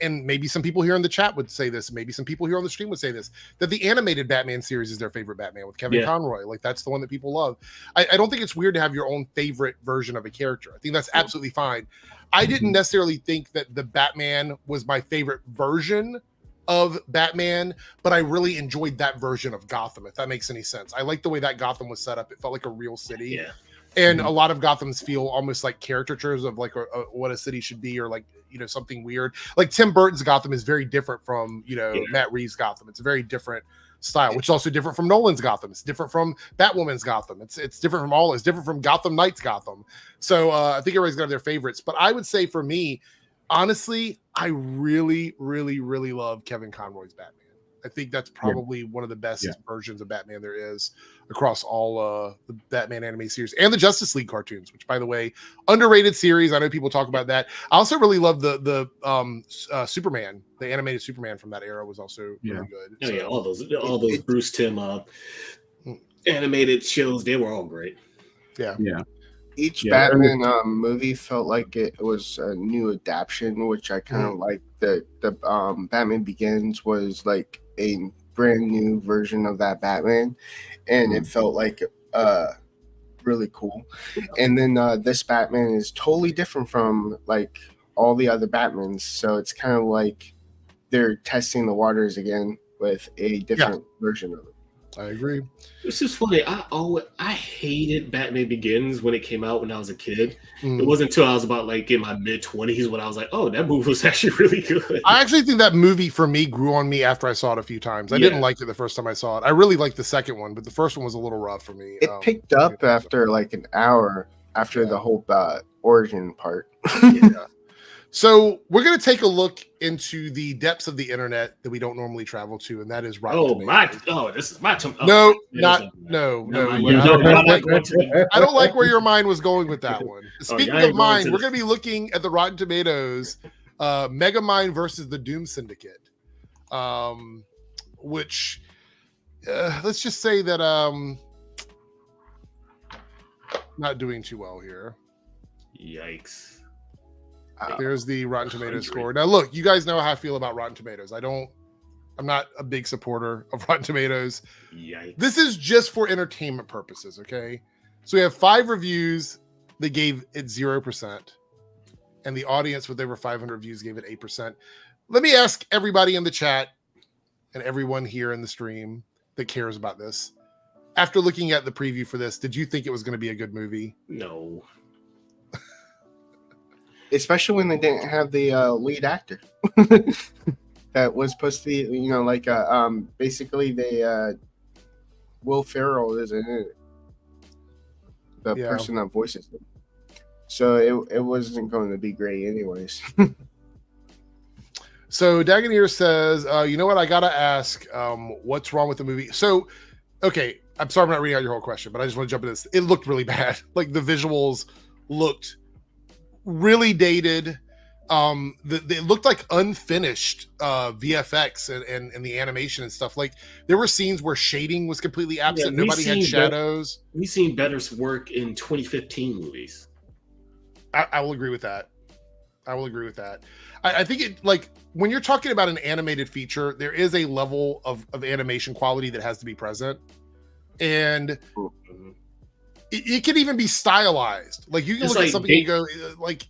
and maybe some people here in the chat would say this, maybe some people here on the stream would say this, that the animated Batman series is their favorite Batman with Kevin Conroy. Like that's the one that people love. I don't think it's weird to have your own favorite version of a character. I think that's absolutely fine. I didn't necessarily think that the Batman was my favorite version of Batman, but I really enjoyed that version of Gotham, if that makes any sense. I like the way that Gotham was set up. It felt like a real city. Yeah. And a lot of Gothams feel almost like caricatures of like what a city should be, or like, you know, something weird. Like Tim Burton's Gotham is very different from, you know, Matt Reeves' Gotham. It's a very different style, which is also different from Nolan's Gotham. It's different from Batwoman's Gotham. It's different from it's different from Gotham Knight's Gotham. So I think everybody's got their favorites. But I would say for me, honestly, I really, really, really love Kevin Conroy's Batman. I think that's probably one of the best versions of Batman there is across all the Batman anime series and the Justice League cartoons, which, by the way, underrated series. I know people talk about that. I also really love the Superman, the animated Superman from that era was also really good.
So, all those Bruce Timm animated shows, they were all great.
Yeah.
Each Batman movie felt like it was a new adaptation, which I kind of like. The Batman Begins was like a brand new version of that Batman, and it felt like really cool. And then this Batman is totally different from like all the other Batmans, so it's kind of like they're testing the waters again with a different version of it.
I agree.
This is funny. I hated Batman Begins when it came out when I was a kid. It wasn't until I was about like in my mid-20s when I was like, oh, that movie was actually really good.
I actually think that movie for me grew on me after I saw it a few times. I didn't like it the first time I saw it. I really liked the second one, but the first one was a little rough for me.
It picked up after like an hour after the whole origin part.
So we're going to take a look into the depths of the internet that we don't normally travel to, and that is Rotten Tomatoes.
This is my
no. I don't like where your mind was going with that one. Speaking of mind, we're going to be looking at the Rotten Tomatoes Megamind versus the Doom Syndicate, which let's just say that not doing too well here.
Yikes.
There's the Rotten Tomatoes score. Now, look, you guys know how I feel about Rotten Tomatoes. I'm not a big supporter of Rotten Tomatoes.
Yikes.
This is just for entertainment purposes, okay? So we have 5 reviews that gave it 0%, and the audience with over 500 views gave it 8%. Let me ask everybody in the chat and everyone here in the stream that cares about this. after looking at the preview for this, did you think it was going to be a good movie?
No.
Especially when they didn't have the lead actor that was supposed to be, basically they Will Ferrell isn't it, the person that voices him. So it wasn't going to be great anyways.
So Dagoneer says, you know what? I got to ask, what's wrong with the movie? So, okay, I'm sorry I'm not reading out your whole question, but I just want to jump into this. It looked really bad. Like the visuals looked really dated. It looked like unfinished VFX and the animation and stuff. Like there were scenes where shading was completely absent. Nobody had shadows.
We've seen better work in 2015 movies.
I will agree with that. I think it, like when you're talking about an animated feature, there is a level of animation quality that has to be present. And it can even be stylized. Like you can look at something and go like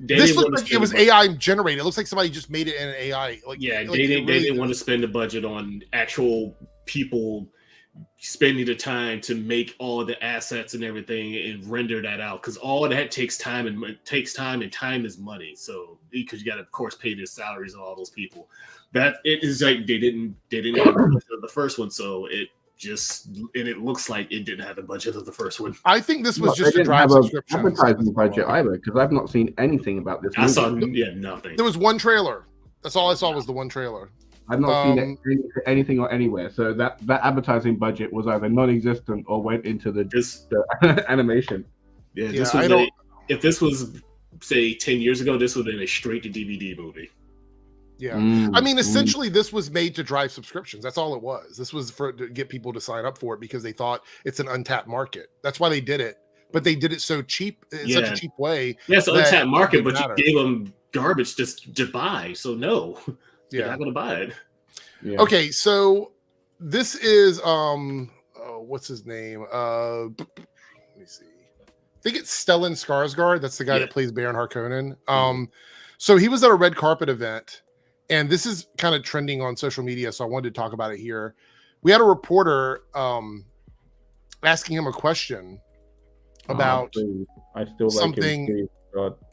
this looks like it was AI generated. It looks like somebody just made it in an AI. Like
they didn't want to spend the budget on actual people spending the time to make all the assets and everything and render that out, because all that takes time and time is money. So because you got to of course pay the salaries of all those people. That it is like they didn't have the first one, so it looks like it didn't have the budget of the first one.
I think this was just a drive subscription.
Advertising budget either, because I've not seen anything about this movie.
I saw nothing.
There was one trailer. That's all I saw was the one trailer.
I've not seen anything or anywhere. So that advertising budget was either non-existent or went into the animation.
If this was say 10 years ago, this would have been a straight to DVD movie.
Yeah. I mean, essentially this was made to drive subscriptions. That's all it was. This was to get people to sign up for it because they thought it's an untapped market. That's why they did it. But they did it so cheap, in such a cheap way.
Yeah, it's an untapped market, but you gave them garbage just to buy. So no. You're not going to buy it.
Yeah. Okay, so this is what's his name? Let me see. I think it's Stellan Skarsgård. That's the guy that plays Baron Harkonnen. So he was at a red carpet event, and this is kind of trending on social media, so I wanted to talk about it here. We had a reporter asking him a question about
I still
something.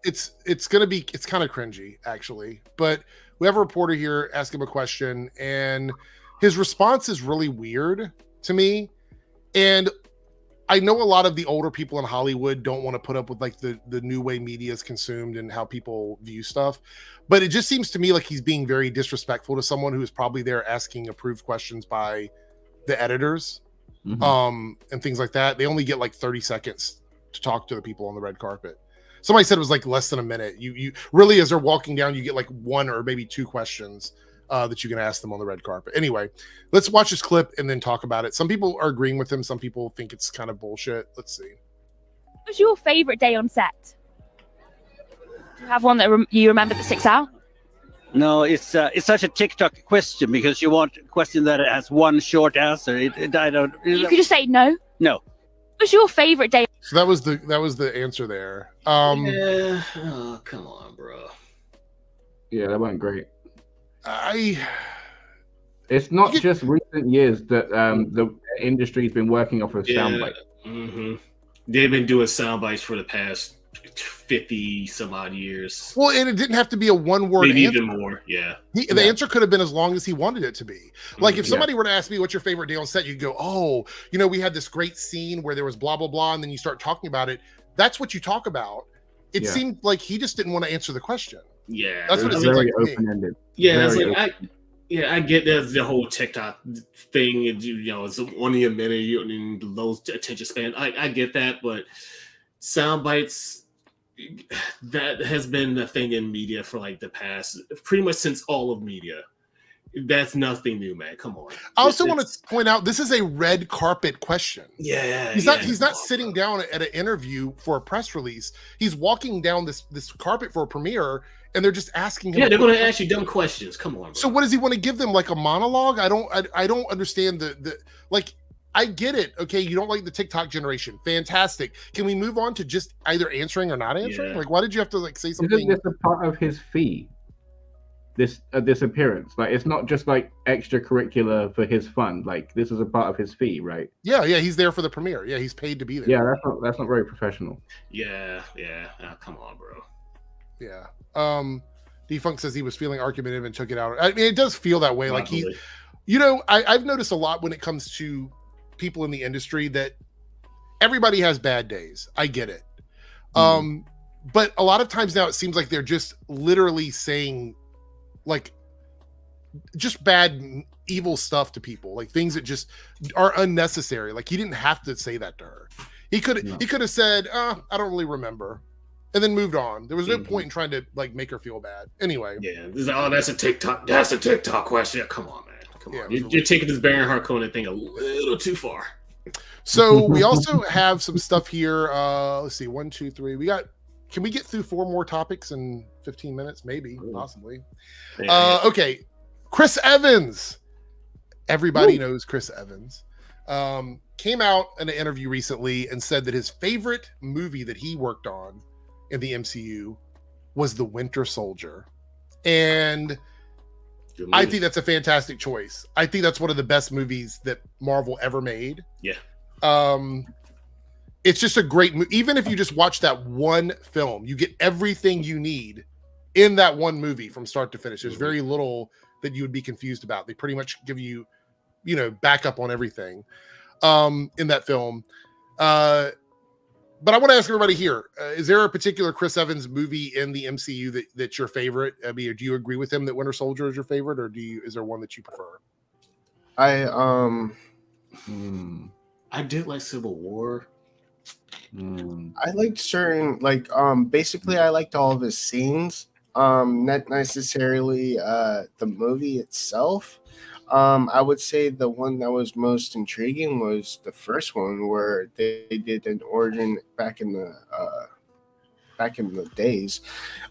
It's kind of cringy actually, but we have a reporter here ask him a question, and his response is really weird to me. And I know a lot of the older people in Hollywood don't want to put up with like the new way media is consumed and how people view stuff, but it just seems to me like he's being very disrespectful to someone who is probably there asking approved questions by the editors, and things like that. They only get like 30 seconds to talk to the people on the red carpet. Somebody said it was like less than a minute. You really, as they're walking down, you get like one or maybe two questions that you can ask them on the red carpet. Anyway, let's watch this clip and then talk about it. Some people are agreeing with him. Some people think it's kind of bullshit. Let's see.
What was your favorite day on set? Do you have one that you remember that sticks out?
No, it's such a TikTok question because you want a question that has one short answer. You
could just say no.
No.
What was your favorite day?
So that was the answer there.
Yeah. Oh, come on, bro.
Yeah, that went great.
It's
not just recent years that the industry's been working off of soundbites.
They've been doing soundbites for the past 50 some odd years.
Well, and it didn't have to be a one-word answer.
Even more, yeah.
The answer could have been as long as he wanted it to be. Like if somebody were to ask me what's your favorite day on set, you'd go, oh, we had this great scene where there was blah, blah, blah, and then you start talking about it. That's what you talk about. It seemed like he just didn't want to answer the question.
Yeah.
That's what it seems like to me.
Yeah, I get that the whole TikTok thing, it's only a minute and low attention span. I get that, but sound bites, that has been a thing in media for like the past, pretty much since all of media. That's nothing new, man. Come on.
I also want to point out this is a red carpet question.
Yeah.
He's not sitting down at an interview for a press release. He's walking down this carpet for a premiere, and they're just asking him.
Yeah, they're going to ask you dumb questions. Come on, bro.
So what does he want to give them, like a monologue? I don't understand the like. I get it. Okay, you don't like the TikTok generation. Fantastic. Can we move on to just either answering or not answering?
Yeah.
Like, why did you have to like say something?
Isn't this a part of his fee? this appearance. Like, it's not just like extracurricular for his fun. Like, this is a part of his fee, right?
Yeah, he's there for the premiere. Yeah, he's paid to be there.
Yeah, that's not very professional.
Yeah. Oh, come on, bro.
Yeah. Defunct says he was feeling argumentative and took it out. I mean, it does feel that way.
Probably.
Like I've noticed a lot when it comes to people in the industry that everybody has bad days. I get it. But a lot of times now it seems like they're just literally saying like just bad, evil stuff to people, like things that just are unnecessary. Like he didn't have to say that to her. He could have said, I don't really remember, and then moved on. There was no point in trying to like make her feel bad. Anyway.
Yeah. That's a TikTok question. Come on, man. Come on. You're taking this Baron Harkonnen thing a little too far.
So we also have some stuff here. Let's see. 1, 2, 3. Can we get through 4 more topics in 15 minutes? Maybe, possibly. Okay. Chris Evans. Everybody knows Chris Evans. Came out in an interview recently and said that his favorite movie that he worked on in the MCU was The Winter Soldier. And I think that's a fantastic choice. I think that's one of the best movies that Marvel ever made.
Yeah.
It's just a great movie. Even if you just watch that one film, you get everything you need in that one movie from start to finish. There's very little that you would be confused about. They pretty much give you, backup on everything in that film. But I want to ask everybody here, is there a particular Chris Evans movie in the MCU that's your favorite? I mean, do you agree with him that Winter Soldier is your favorite, or is there one that you prefer?
I did like Civil War.
I liked certain, basically I liked all of his scenes. Not necessarily the movie itself. I would say the one that was most intriguing was the first one, where they did an origin back in the days.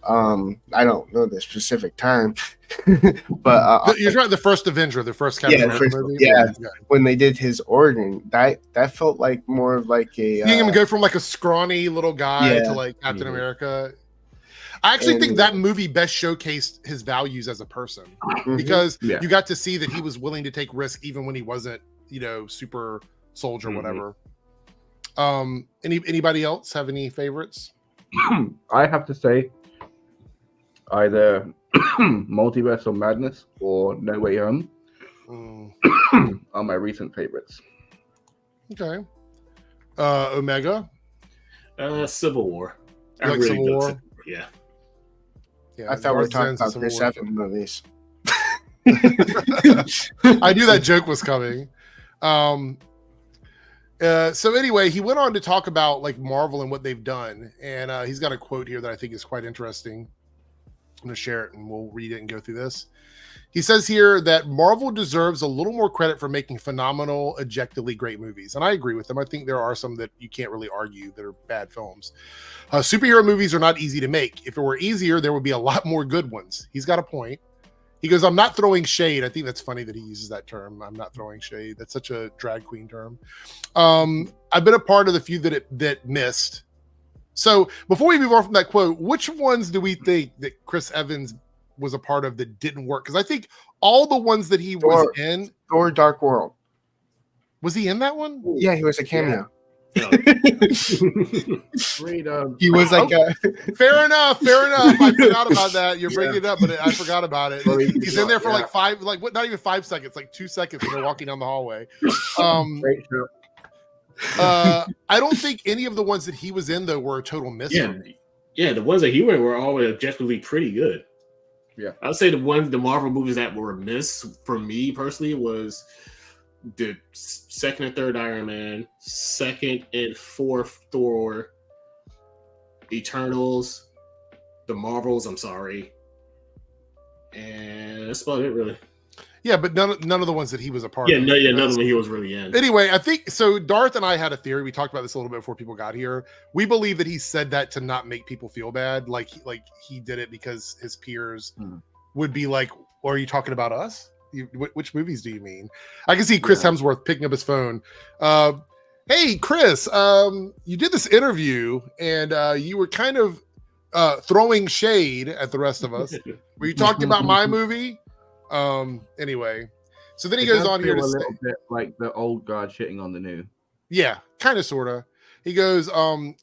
I don't know the specific time, but
you're right. The first Avenger, the first Captain America movie.
Yeah, when they did his origin, that felt like more of like a
seeing him go from like a scrawny little guy to like Captain America. I actually think that movie best showcased his values as a person, because you got to see that he was willing to take risk even when he wasn't, super soldier, whatever. Anybody else have any favorites?
I have to say either Multiverse of Madness or No Way Home are my recent favorites.
Okay. Omega?
Civil War.
I like Civil War?
Yeah.
I thought we were talking about Chris Evans movies.
I knew that joke was coming. So anyway, he went on to talk about like Marvel and what they've done, and he's got a quote here that I think is quite interesting. I'm going to share it and we'll read it and go through this. He says here that Marvel deserves a little more credit for making phenomenal, objectively great movies. And I agree with him. I think there are some that you can't really argue that are bad films. Superhero movies are not easy to make. If it were easier, there would be a lot more good ones. He's got a point. He goes, I'm not throwing shade. I think that's funny that he uses that term. I'm not throwing shade. That's such a drag queen term. I've been a part of the few that missed. So before we move on from that quote, which ones do we think that Chris Evans was a part of that didn't work? Because I think all the ones that he was in.
Thor: Dark World.
Was he in that one?
Yeah, he was a cameo.
He
was like
fair enough. I forgot about that. You're bringing it up, but I forgot about it. He's in there for like not even 5 seconds, like 2 seconds when they're walking down the hallway.
Great show.
I don't think any of the ones that he was in though were a total miss.
Yeah, the ones that he were always objectively pretty good.
Yeah,
I'd say the Marvel movies that were a miss for me personally was the second and third Iron Man, second and fourth Thor, Eternals, the Marvels. I'm sorry, and that's about it, really.
Yeah, but none of the ones that he was a part of.
None of them he was really in.
Anyway, I think so. Darth and I had a theory. We talked about this a little bit before people got here. We believe that he said that to not make people feel bad, like he did it because his peers would be like, "Well, are you talking about us? Which movies do you mean?" I can see Chris Hemsworth picking up his phone. Hey, Chris, you did this interview and you were kind of throwing shade at the rest of us. Were you talking about my movie? Anyway, so then he goes on here to
a
say,
little bit like the old guard shitting on the new.
yeah, kind of, sort of. He goes,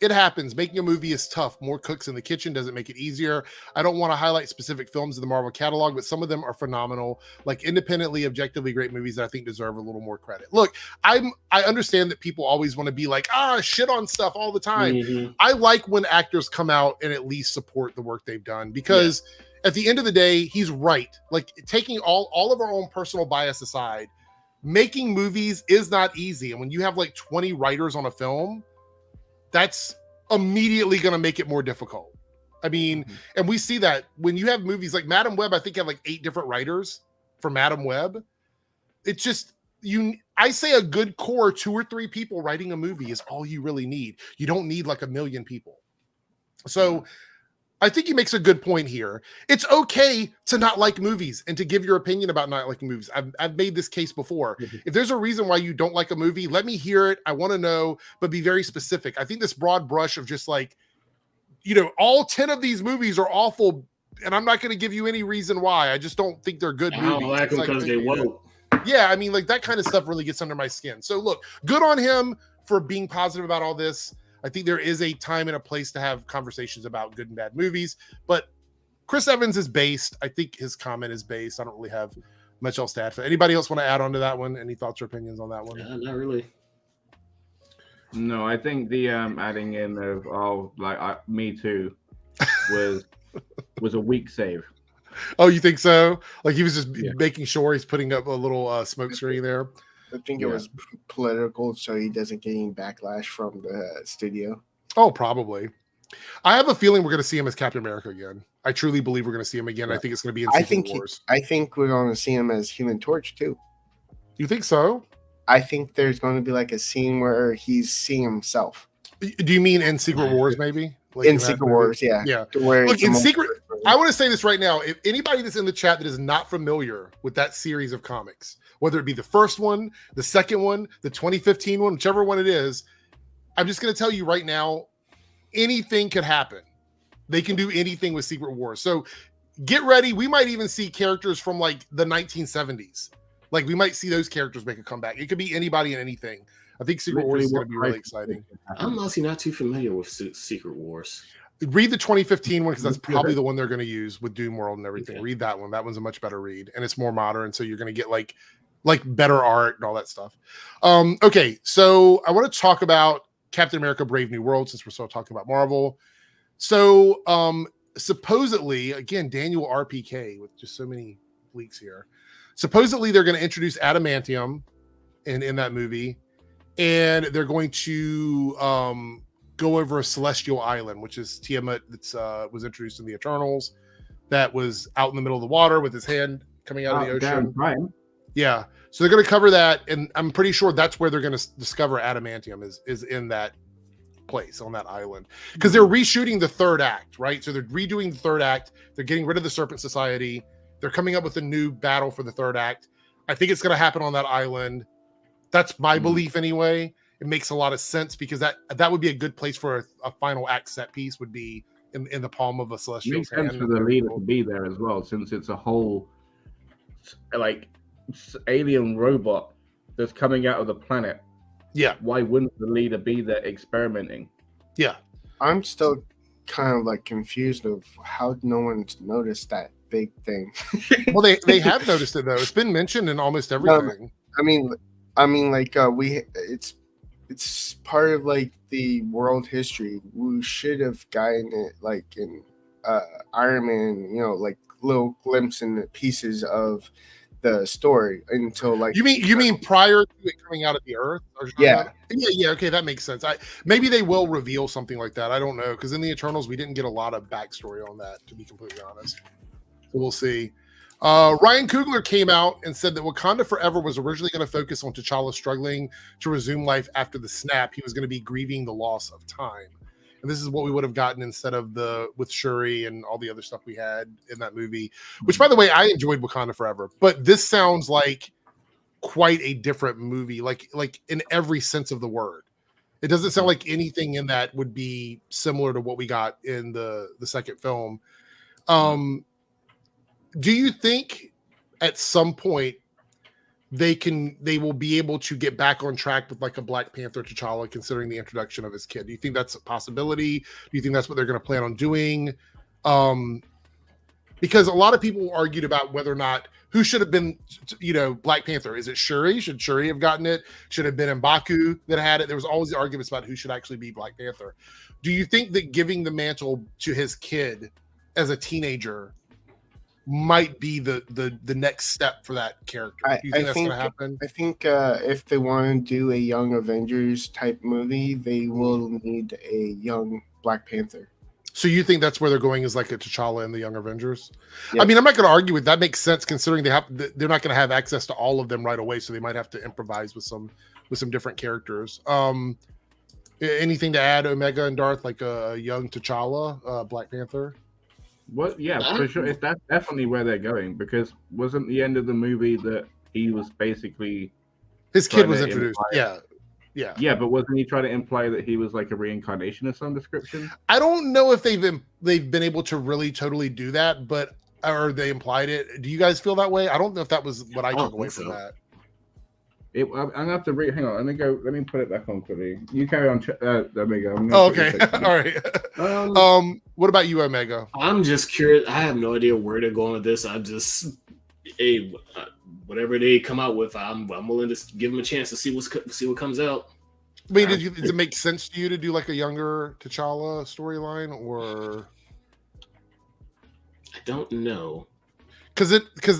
it happens. Making a movie is tough. More cooks in the kitchen doesn't make it easier. I don't want to highlight specific films in the Marvel catalog, but some of them are phenomenal, like independently, objectively great movies that I think deserve a little more credit. Look, I understand that people always want to be like, shit on stuff all the time. Mm-hmm. I like when actors come out and at least support the work they've done, because at the end of the day, he's right. Like, taking all of our own personal bias aside, making movies is not easy. And when you have like 20 writers on a film, that's immediately going to make it more difficult. I mean, and we see that when you have movies like Madam Web, I think had like 8 different writers for Madam Web. It's just, I say a good core 2 or 3 people writing a movie is all you really need. You don't need like 1 million people. So I think he makes a good point here. It's okay to not like movies and to give your opinion about not liking movies. I've made this case before. If there's a reason why you don't like a movie, let me hear it. I want to know, but be very specific. I think this broad brush of just like, all 10 of these movies are awful, and I'm not going to give you any reason why. I just don't think they're good movies.
I don't like them because they won't.
Yeah, I mean, like, that kind of stuff really gets under my skin. So look, good on him for being positive about all this. I think there is a time and a place to have conversations about good and bad movies, but Chris Evans is based. I think his comment is based. I don't really have much else to add. Anybody else want to add on to that one? Any thoughts or opinions on that one?
Not really.
No, I think the adding in of me too was a weak save.
Oh, you think so? Like, he was just making sure he's putting up a little smoke screen there.
I think it was political, so he doesn't get any backlash from the studio.
Oh, probably. I have a feeling we're going to see him as Captain America again. I truly believe we're going to see him again. I think it's going to be in Secret Wars.
I think we're going to see him as Human Torch, too.
You think so?
I think there's going to be like a scene where he's seeing himself.
Do you mean in Secret Wars, maybe?
Like in Secret Wars, yeah.
Look, in Secret, I want to say this right now. If anybody that's in the chat that is not familiar with that series of comics, whether it be the first one, the second one, the 2015 one, whichever one it is, I'm just going to tell you right now, anything could happen. They can do anything with Secret Wars. So get ready. We might even see characters from like the 1970s. Like, we might see those characters make a comeback. It could be anybody and anything. I think Secret Wars is going to be really exciting.
I'm honestly not too familiar with Secret Wars.
Read the 2015 one, because that's probably the one they're going to use with Doom World and everything. Okay. Read that one. That one's a much better read, and it's more modern, so you're going to get like better art and all that stuff. Okay, so I want to talk about Captain America: Brave New World, since we're still talking about Marvel. So supposedly, again, Daniel RPK with just so many leaks here. Supposedly, they're going to introduce adamantium in that movie, and they're going to go over a celestial island, which is Tiamat, that was introduced in the Eternals, that was out in the middle of the water with his hand coming out of the ocean.
Damn,
yeah, so they're going to cover that, and I'm pretty sure that's where they're going to discover adamantium is in that place on that island, because they're reshooting the third act, right? So they're redoing the third act. They're getting rid of the Serpent Society. They're coming up with a new battle for the third act. I think it's going to happen on that island. That's my belief anyway. It makes a lot of sense, because that would be a good place for a final act set piece, would be in the palm of a celestial hand.
Makes sense for the leader to be there as well, since it's a whole like alien robot that's coming out of the planet.
Yeah.
Why wouldn't the leader be there experimenting?
Yeah.
I'm still kind of like confused of how no one's noticed that big thing.
Well, they have noticed it though. It's been mentioned in almost everything.
I mean, like it's part of like the world history. We should have gotten it like in Iron Man, like little glimpse in the pieces of the story until like.
You mean prior to it coming out of the Earth? Or
yeah.
Yeah. Okay, that makes sense. Maybe they will reveal something like that. I don't know, because in the Eternals we didn't get a lot of backstory on that, to be completely honest. So we'll see. Ryan Coogler came out and said that Wakanda Forever was originally going to focus on T'Challa struggling to resume life after the snap. He was going to be grieving the loss of time. And this is what we would have gotten instead of with Shuri and all the other stuff we had in that movie, which, by the way, I enjoyed Wakanda Forever. But this sounds like quite a different movie, like in every sense of the word. It doesn't sound like anything in that would be similar to what we got in the second film. Do you think at some point they will be able to get back on track with like a Black Panther T'Challa, considering the introduction of his kid? Do you think that's a possibility? Do you think that's what they're going to plan on doing? Because a lot of people argued about whether or not who should have been, Black Panther. Is it Shuri? Should Shuri have gotten it? Should it have been M'Baku that had it? There was always the arguments about who should actually be Black Panther. Do you think that giving the mantle to his kid as a teenager might be the next step for that character? Do you think that's going to happen?
I think if they want to do a Young Avengers type movie, they will need a young Black Panther.
So you think that's where they're going, is like a T'Challa and the Young Avengers? Yep. I mean, I'm not going to argue with that. Makes sense considering they're not going to have access to all of them right away, so they might have to improvise with some different characters. Anything to add, Omega and Darth, like a young T'Challa, Black Panther?
Well, yeah, for sure. That's definitely where they're going, because wasn't the end of the movie that he was basically
his kid was introduced? Yeah,
but wasn't he trying to imply that he was like a reincarnation of some description?
I don't know if they've been able to really totally do that, or they implied it. Do you guys feel that way? I don't know if that was what I took away from that.
I'm gonna have to read. Hang on, let me put it back on quickly. You carry on. Omega.
Okay, all right. What about you, Omega?
I'm just curious. I have no idea where they're going with this. I'm just, whatever they come out with, I'm willing to give them a chance to see what comes out.
I mean, does it make sense to you to do like a younger T'Challa storyline, or
I don't know,
because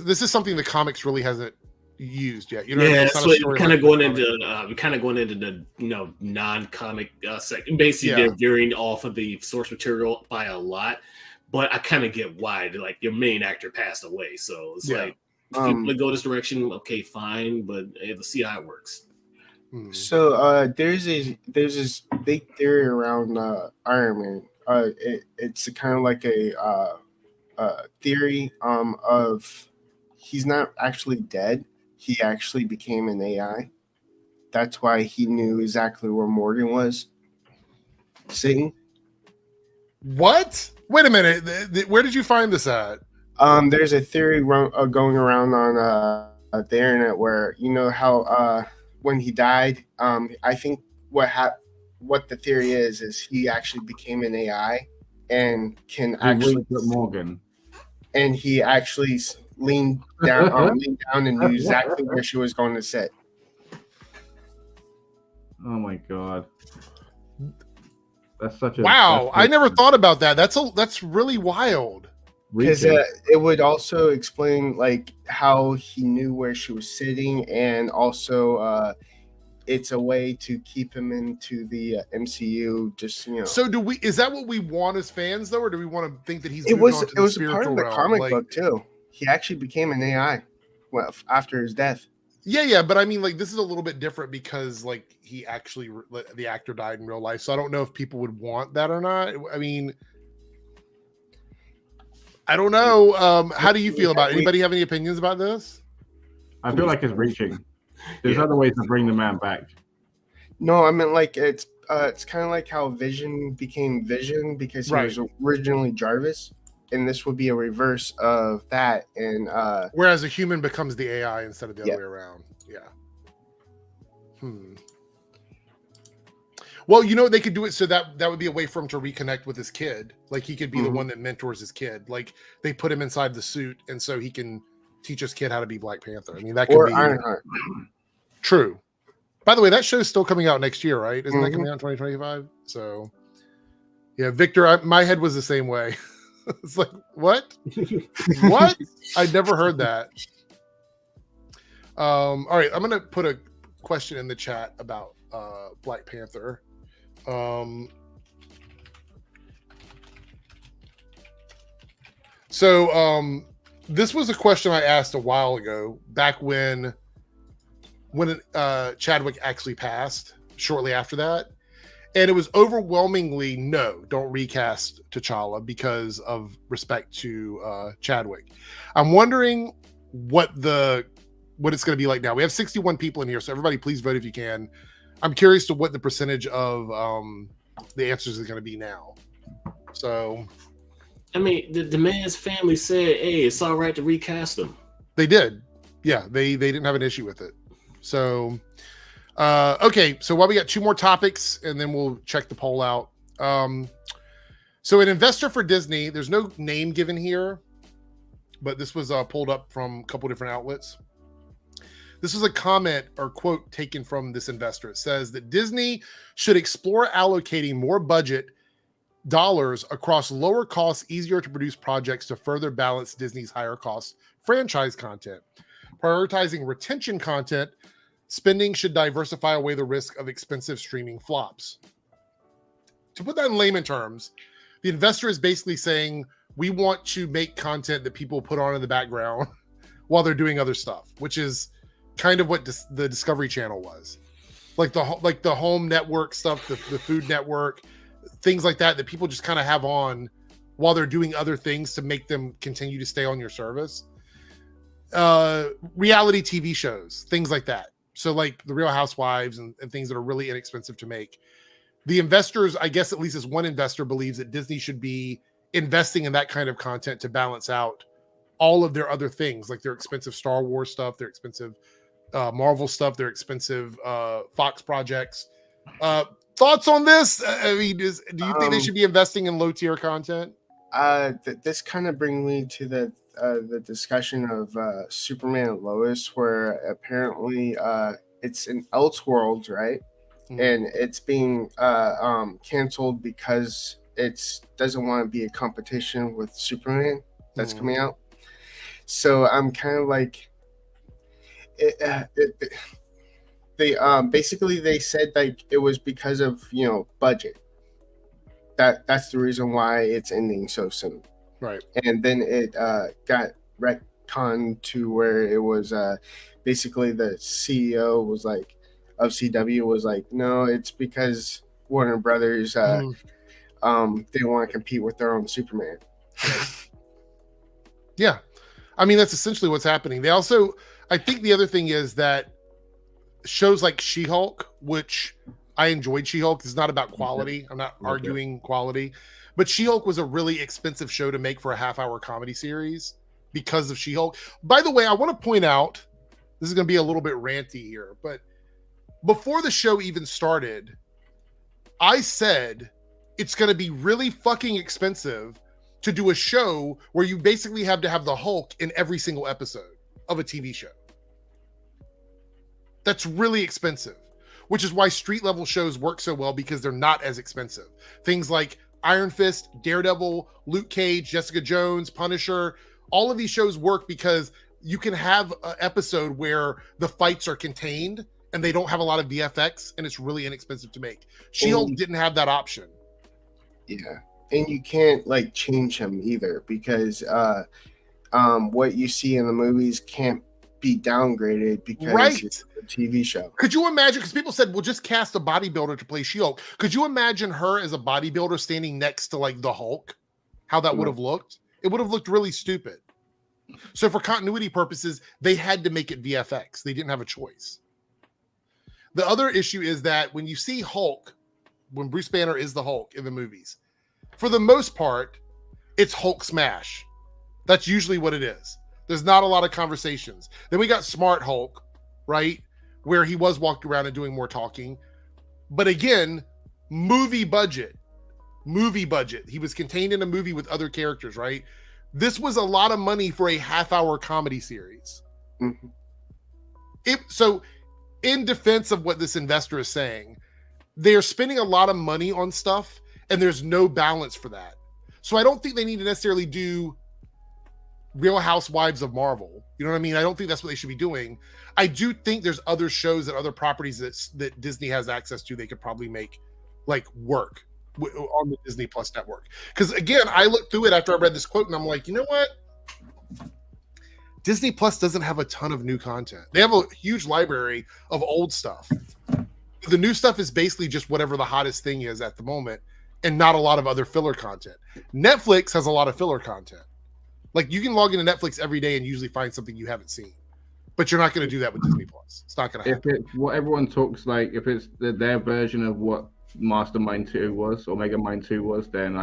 this is something the comics really hasn't used yet.
So kind of going into the non-comic section. Basically, they're veering off of the source material by a lot, but I kind of get why. Like, your main actor passed away, so it's like, if people go this direction, okay, fine, but let's see how it works.
So there's this big theory around Iron Man. It's kind of like a theory of he's not actually dead. He actually became an AI. That's why he knew exactly where Morgan was sitting.
What? Wait a minute. Where did you find this at?
There's a theory going around on the internet where, how when he died, I think what the theory is he actually became an AI and can actually
Morgan,
and he actually leaned down and knew exactly where she was going to sit.
Oh my god, that's such a
wow! I never thought about that. That's really wild.
Because it would also explain like how he knew where she was sitting, and also it's a way to keep him into the MCU. Just
So do we? Is that what we want as fans, though, or do we want to think that he's?
It was a part of the comic book too. He actually became an AI after his death.
Yeah, but I mean, like, this is a little bit different because, like, he actually the actor died in real life, so I don't know if people would want that or not. I mean, I don't know. How do you feel about it? Anybody have any opinions about this?
I feel like it's reaching. There's other ways to bring the man back.
No, I mean, like, it's kind of like how Vision became Vision because he was originally Jarvis, and this would be a reverse of that. And
whereas a human becomes the AI instead of the other way around. Yeah. Well, they could do it so that would be a way for him to reconnect with his kid. Like, he could be the one that mentors his kid. Like, they put him inside the suit, and so he can teach his kid how to be Black Panther. I mean, that could be
Ironheart.
True. By the way, that show's still coming out next year, right? Isn't that coming out in 2025? So, yeah, Victor, my head was the same way. It's like, what? What? I never heard that. All right, I'm gonna put a question in the chat about Black Panther. This was a question I asked a while ago, back when Chadwick actually passed, shortly after that. And it was overwhelmingly no, don't recast T'Challa because of respect to Chadwick. I'm wondering what it's going to be like now. We have 61 people in here, so everybody please vote if you can. I'm curious to what the percentage of the answers is going to be now. So,
I mean, the man's family said, "Hey, it's all right to recast him."
They did. Yeah, they didn't have an issue with it. So, okay. So while we got 2 more topics, and then we'll check the poll out. So an investor for Disney, there's no name given here, but this was pulled up from a couple different outlets. This is a comment or quote taken from this investor. It says that Disney should explore allocating more budget dollars across lower cost, easier to produce projects to further balance Disney's higher cost franchise content. Prioritizing retention content spending should diversify away the risk of expensive streaming flops. To put that in layman terms, the investor is basically saying, we want to make content that people put on in the background while they're doing other stuff, which is kind of what the Discovery Channel was. Like the home network stuff, the Food Network, things like that people just kind of have on while they're doing other things to make them continue to stay on your service. Reality TV shows, things like that. So like the Real Housewives and things that are really inexpensive to make. The investors, I guess at least as one investor, believes that Disney should be investing in that kind of content to balance out all of their other things, like their expensive Star Wars stuff, their expensive Marvel stuff, their expensive Fox projects. Thoughts on this? I mean, do you think they should be investing in low tier content?
This kind of brings me to the discussion of Superman and Lois, where apparently it's in Elseworlds, right? Mm-hmm. And it's being canceled because it doesn't want to be a competition with Superman that's coming out. So I'm kind of like, they basically they said like it was because of budget. That's the reason why it's ending so soon.
Right.
And then it got retconned to where it was basically the CEO was like of CW was like, no, it's because Warner Brothers they want to compete with their own Superman.
Yeah. I mean, that's essentially what's happening. They also, I think the other thing is that shows like She-Hulk, which I enjoyed She-Hulk. It's not about quality. I'm not arguing quality. But She-Hulk was a really expensive show to make for a half-hour comedy series because of She-Hulk. By the way, I want to point out, this is going to be a little bit ranty here, but before the show even started, I said it's going to be really fucking expensive to do a show where you basically have to have the Hulk in every single episode of a TV show. That's really expensive, which is why street level shows work so well because they're not as expensive. Things like Iron Fist, Daredevil, Luke Cage, Jessica Jones, Punisher, all of these shows work because you can have an episode where the fights are contained and they don't have a lot of VFX and it's really inexpensive to make. She-Hulk didn't have that option.
Yeah. And you can't like change him either because what you see in the movies can't be downgraded because it's a TV show.
Could you imagine, because people said, well, just cast a bodybuilder to play She-Hulk. Could you imagine her as a bodybuilder standing next to like the Hulk? How that would have looked? It would have looked really stupid. So for continuity purposes, they had to make it VFX. They didn't have a choice. The other issue is that when you see Hulk, when Bruce Banner is the Hulk in the movies, for the most part, it's Hulk smash. That's usually what it is. There's not a lot of conversations. Then we got Smart Hulk, right? Where he was walking around and doing more talking. But again, movie budget. He was contained in a movie with other characters, right? This was a lot of money for a half-hour comedy series. Mm-hmm. So in defense of what this investor is saying, they're spending a lot of money on stuff and there's no balance for that. So I don't think they need to necessarily do Real Housewives of Marvel. You know what I mean? I don't think that's what they should be doing. I do think there's other shows and other properties that Disney has access to they could probably make like work on the Disney Plus network. Because again, I looked through it after I read this quote and I'm like, you know what? Disney Plus doesn't have a ton of new content. They have a huge library of old stuff. The new stuff is basically just whatever the hottest thing is at the moment and not a lot of other filler content. Netflix has a lot of filler content. Like you can log into Netflix every day and usually find something you haven't seen. but you're not going to do that with Disney Plus. It's not going to happen.
If it's what everyone talks like, if it's their version of what Mastermind 2 was or Megamind 2 was, then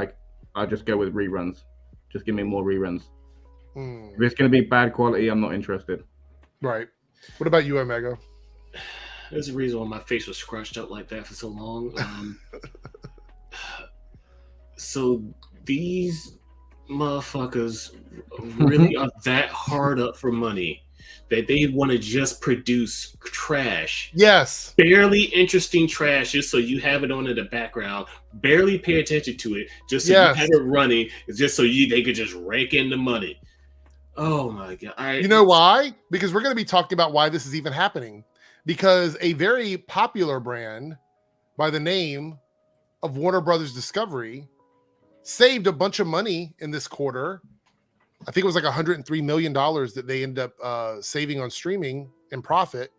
I'll just go with reruns. Just give me more reruns. If it's going to be bad quality, I'm not interested.
Right. What about you, Omega?
There's a reason why my face was scrunched up like that for so long. So these motherfuckers really are that hard up for money that they want to just produce trash.
Yes.
Barely interesting trash just so you have it on in the background. Barely pay attention to it just so you have it running. Just so they could just rake in the money. Oh my God.
You know why? Because we're going to be talking about why this is even happening. Because a very popular brand by the name of Warner Brothers Discovery saved a bunch of money in this quarter. I think it was like $103 million that they ended up saving on streaming in profit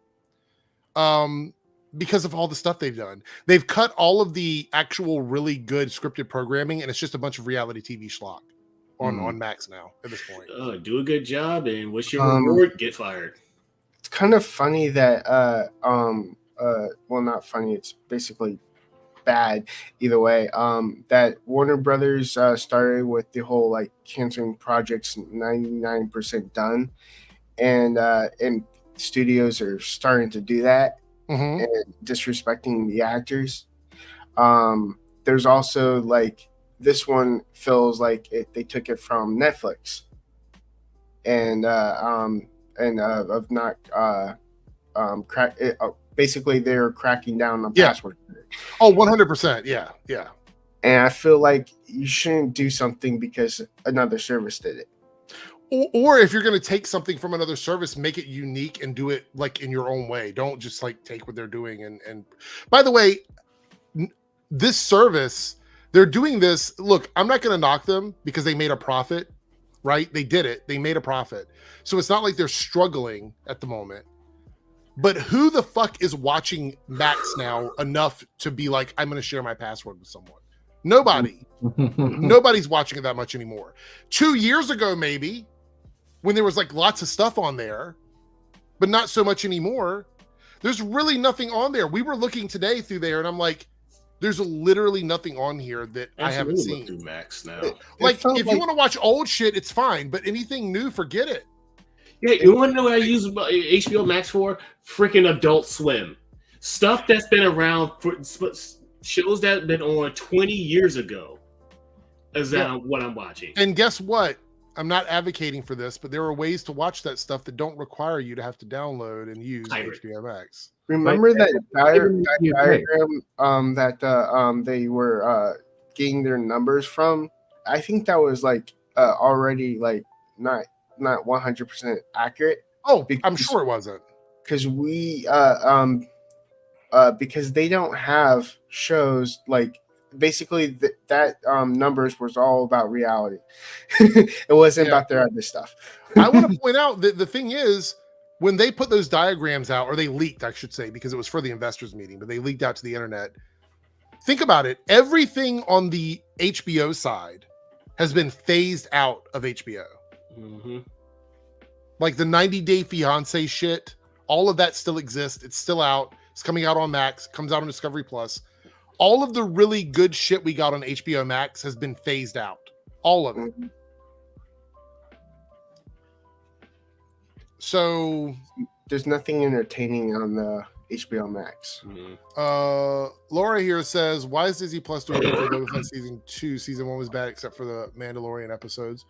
because of all the stuff they've done. They've cut all of the actual really good scripted programming, and it's just a bunch of reality TV schlock on Max now at this point.
Do a good job, and what's your reward? Get fired.
It's kind of funny that well, not funny. It's basically bad either way. That Warner Brothers started with the whole like canceling projects 99% done, and studios are starting to do that and disrespecting the actors. There's also like this one feels like they took it from Netflix, and of not crack it. Basically, they're cracking down on password.
Oh, 100%. Yeah.
And I feel like you shouldn't do something because another service did it.
Or if you're going to take something from another service, make it unique and do it like in your own way. Don't just like take what they're doing. And by the way, this service, they're doing this. Look, I'm not going to knock them because they made a profit, right? They did it. They made a profit. So it's not like they're struggling at the moment. But who the fuck is watching Max now enough to be like, I'm going to share my password with someone? Nobody. Nobody's watching it that much anymore. 2 years ago, maybe, when there was like lots of stuff on there, but not so much anymore. There's really nothing on there. We were looking today through there, and I'm like, there's literally nothing on here that I haven't seen.
Through Max now.
Like, if you want to watch old shit, it's fine, but anything new, forget it.
Yeah, you want to know what I use HBO Max for? Freaking Adult Swim. Stuff that's been around for shows that have been on 20 years ago is what I'm watching.
And guess what? I'm not advocating for this, but there are ways to watch that stuff that don't require you to have to download and use HBO Max.
Remember that diagram that they were getting their numbers from? I think that was like already like not 100% accurate.
Oh, I'm sure it wasn't.
Because because they don't have shows like basically that numbers was all about reality. It wasn't about their other stuff.
I want to point out that the thing is, when they put those diagrams out, or they leaked, I should say, because it was for the investors meeting, but they leaked out to the internet. Think about it. Everything on the HBO side has been phased out of HBO. Like the 90 Day Fiance shit, all of that still exists. It's still out. It's coming out on Max. Comes out on Discovery Plus. All of the really good shit we got on HBO Max has been phased out. All of it. So
there's nothing entertaining on the HBO Max.
Laura here says, why is Disney Plus doing it for Boba Fett season 2? Season 1 was bad except for the Mandalorian episodes.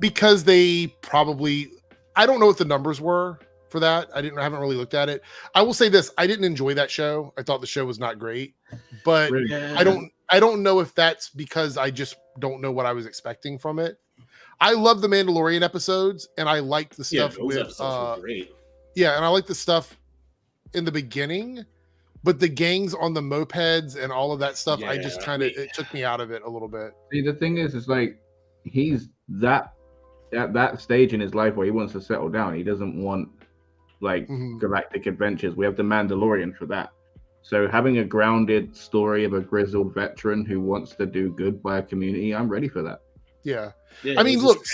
Because they probably, I don't know what the numbers were for that. I haven't really looked at it. I will say this, I didn't enjoy that show. I thought the show was not great, but I don't know if that's because I just don't know what I was expecting from it. I love the Mandalorian episodes, and I liked the stuff with great. Yeah, and I like the stuff in the beginning, but the gangs on the mopeds and all of that stuff, I just it took me out of it a little bit.
See, the thing is like he's at that stage in his life where he wants to settle down. He doesn't want like galactic adventures. We have the Mandalorian for that. So having a grounded story of a grizzled veteran who wants to do good by a community, I'm ready for that.
Yeah. I mean, look,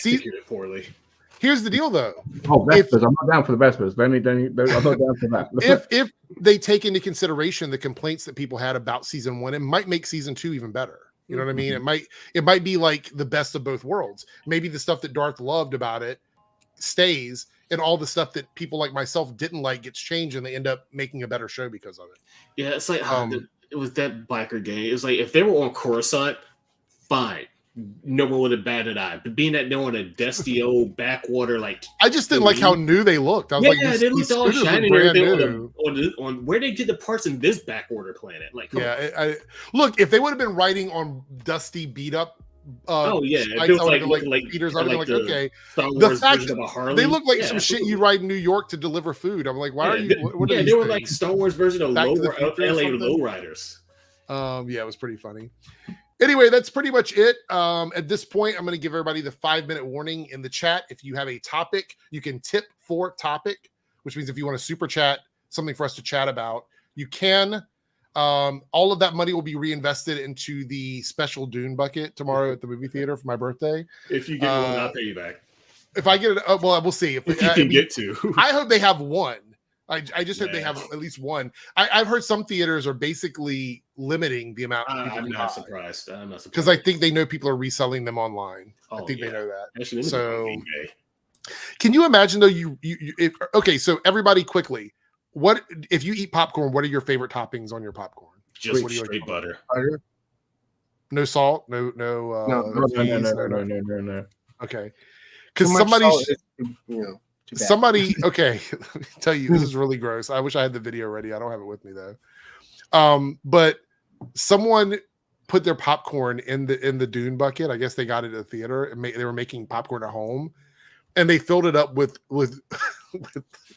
poorly.
Here's the deal, though.
Oh, Vespers. I'm not down for the Vespers. I'm not down for that.
If they take into consideration the complaints that people had about season 1, it might make season 2 even better. You know what I mean? It might be like the best of both worlds. Maybe the stuff that Darth loved about it stays, and all the stuff that people like myself didn't like gets changed, and they end up making a better show because of it.
Yeah, it's like it was that biker game. It's like if they were on Coruscant, fine. No one would have batted an eye. But being that they're on a dusty old backwater, like
I just didn't like how new they looked. I was like,
they looked all shiny
brand new.
On where they did the parts in this backwater planet. Like,
I look, if they would have been writing on dusty, beat up.
It was like
Peters. I'm like, okay.
The fact of a Harley,
they look like some shit you ride in New York to deliver food. I'm like, why are you? What are
they were like Star Wars version of LA Lowriders.
Yeah, it was pretty funny. Anyway, that's pretty much it. At this point, I'm going to give everybody the 5-minute warning in the chat. If you have a topic, you can tip for topic, which means if you want to super chat something for us to chat about, you can. All of that money will be reinvested into the special Dune bucket tomorrow at the movie theater for my birthday.
If you get one, I'll pay you back.
If I get it, well, we'll see.
If you can get to.
I hope they have one. I just hope they have at least one. I've heard some theaters are basically limiting the amount.
I'm not surprised.
Because I think they know people are reselling them online. I think they know that.
Actually,
so, can you imagine though? Okay, so everybody quickly. What if you eat popcorn? What are your favorite toppings on your popcorn?
Just straight butter.
No salt. No.
No.
Okay, because somebody, okay, let me tell you, this is really gross. I wish I had the video ready. I don't have it with me though. But someone put their popcorn in the Dune bucket. I guess they got it at the theater and they were making popcorn at home, and they filled it up with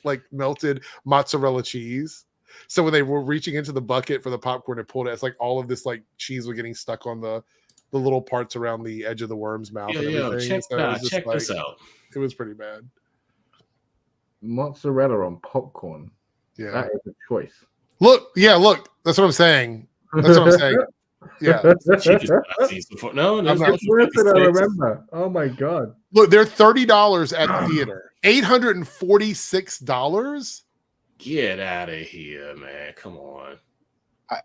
like melted mozzarella cheese. So when they were reaching into the bucket for the popcorn and pulled it, it's like all of this like cheese was getting stuck on the little parts around the edge of the worm's mouth.
Check this out.
It was pretty bad.
Mozzarella on popcorn.
Yeah,
that is a choice.
Look. That's what I'm saying. Yeah.
No,
I'm not sure I remember. Oh my god.
Look, they're $30 at the theater. $846.
Get out of here, man! Come on.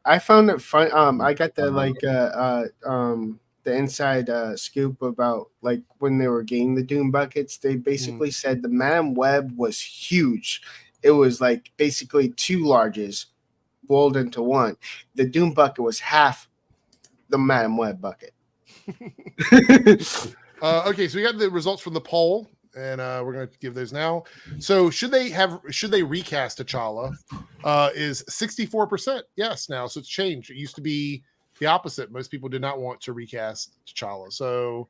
I found it fun. I got the the inside scoop about like when they were getting the Dune buckets. They basically said the Madam Web was huge. It was like basically 2 larges boiled into one. The Dune bucket was half the Madam Web bucket.
Okay, so we got the results from the poll, and we're going to give those now. So should they recast T'Challa? Is 64% yes now, so it's changed. It used to be the opposite. Most people did not want to recast T'Challa, so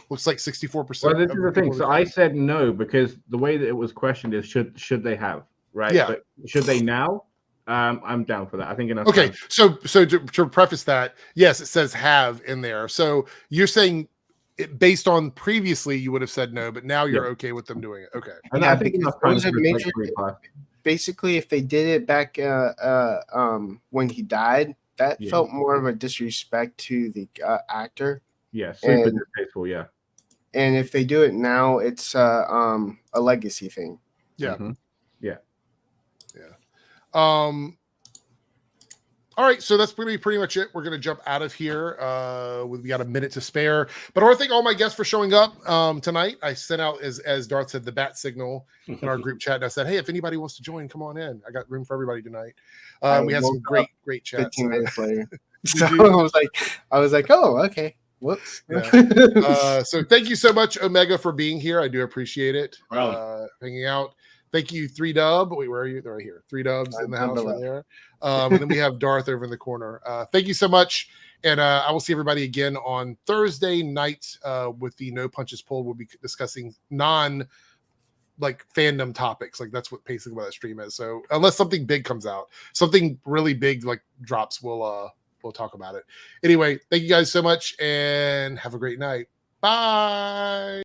looks like 64%.
Well, this is the thing. So I said no because the way that it was questioned is should they have, right?
Yeah.
But should they now? I'm down for that. I think enough.
Okay, so to preface that, yes, it says have in there. So you're saying based on previously you would have said no, but now you're okay with them doing it. Okay.
And I think enough time to
major, basically, if they did it back when he died, that felt more of a disrespect to the actor.
Yeah, super distasteful. Yeah.
And if they do it now, it's a legacy thing.
Yeah.
Mm-hmm. Yeah.
All right, so that's pretty much it. We're gonna jump out of here. We got a minute to spare, but I want to thank all my guests for showing up tonight. I sent out, as Darth said, the bat signal in our group chat, and I said, hey, if anybody wants to join, come on in. I got room for everybody tonight. We had some great chats.
15 minutes later. So I was like, oh, okay. Whoops.
Yeah. So thank you so much, Omega, for being here. I do appreciate it. Hanging out. Thank you, 3Dub. Wait, where are you? They're right here. 3Dubs in the house right there. And then we have Darth over in the corner. Thank you so much. And I will see everybody again on Thursday night with the No Punches Pulled. We'll be discussing fandom topics. Like that's what basically what that stream is. So unless something big comes out, something really big like drops, we'll talk about it. Anyway, thank you guys so much and have a great night. Bye.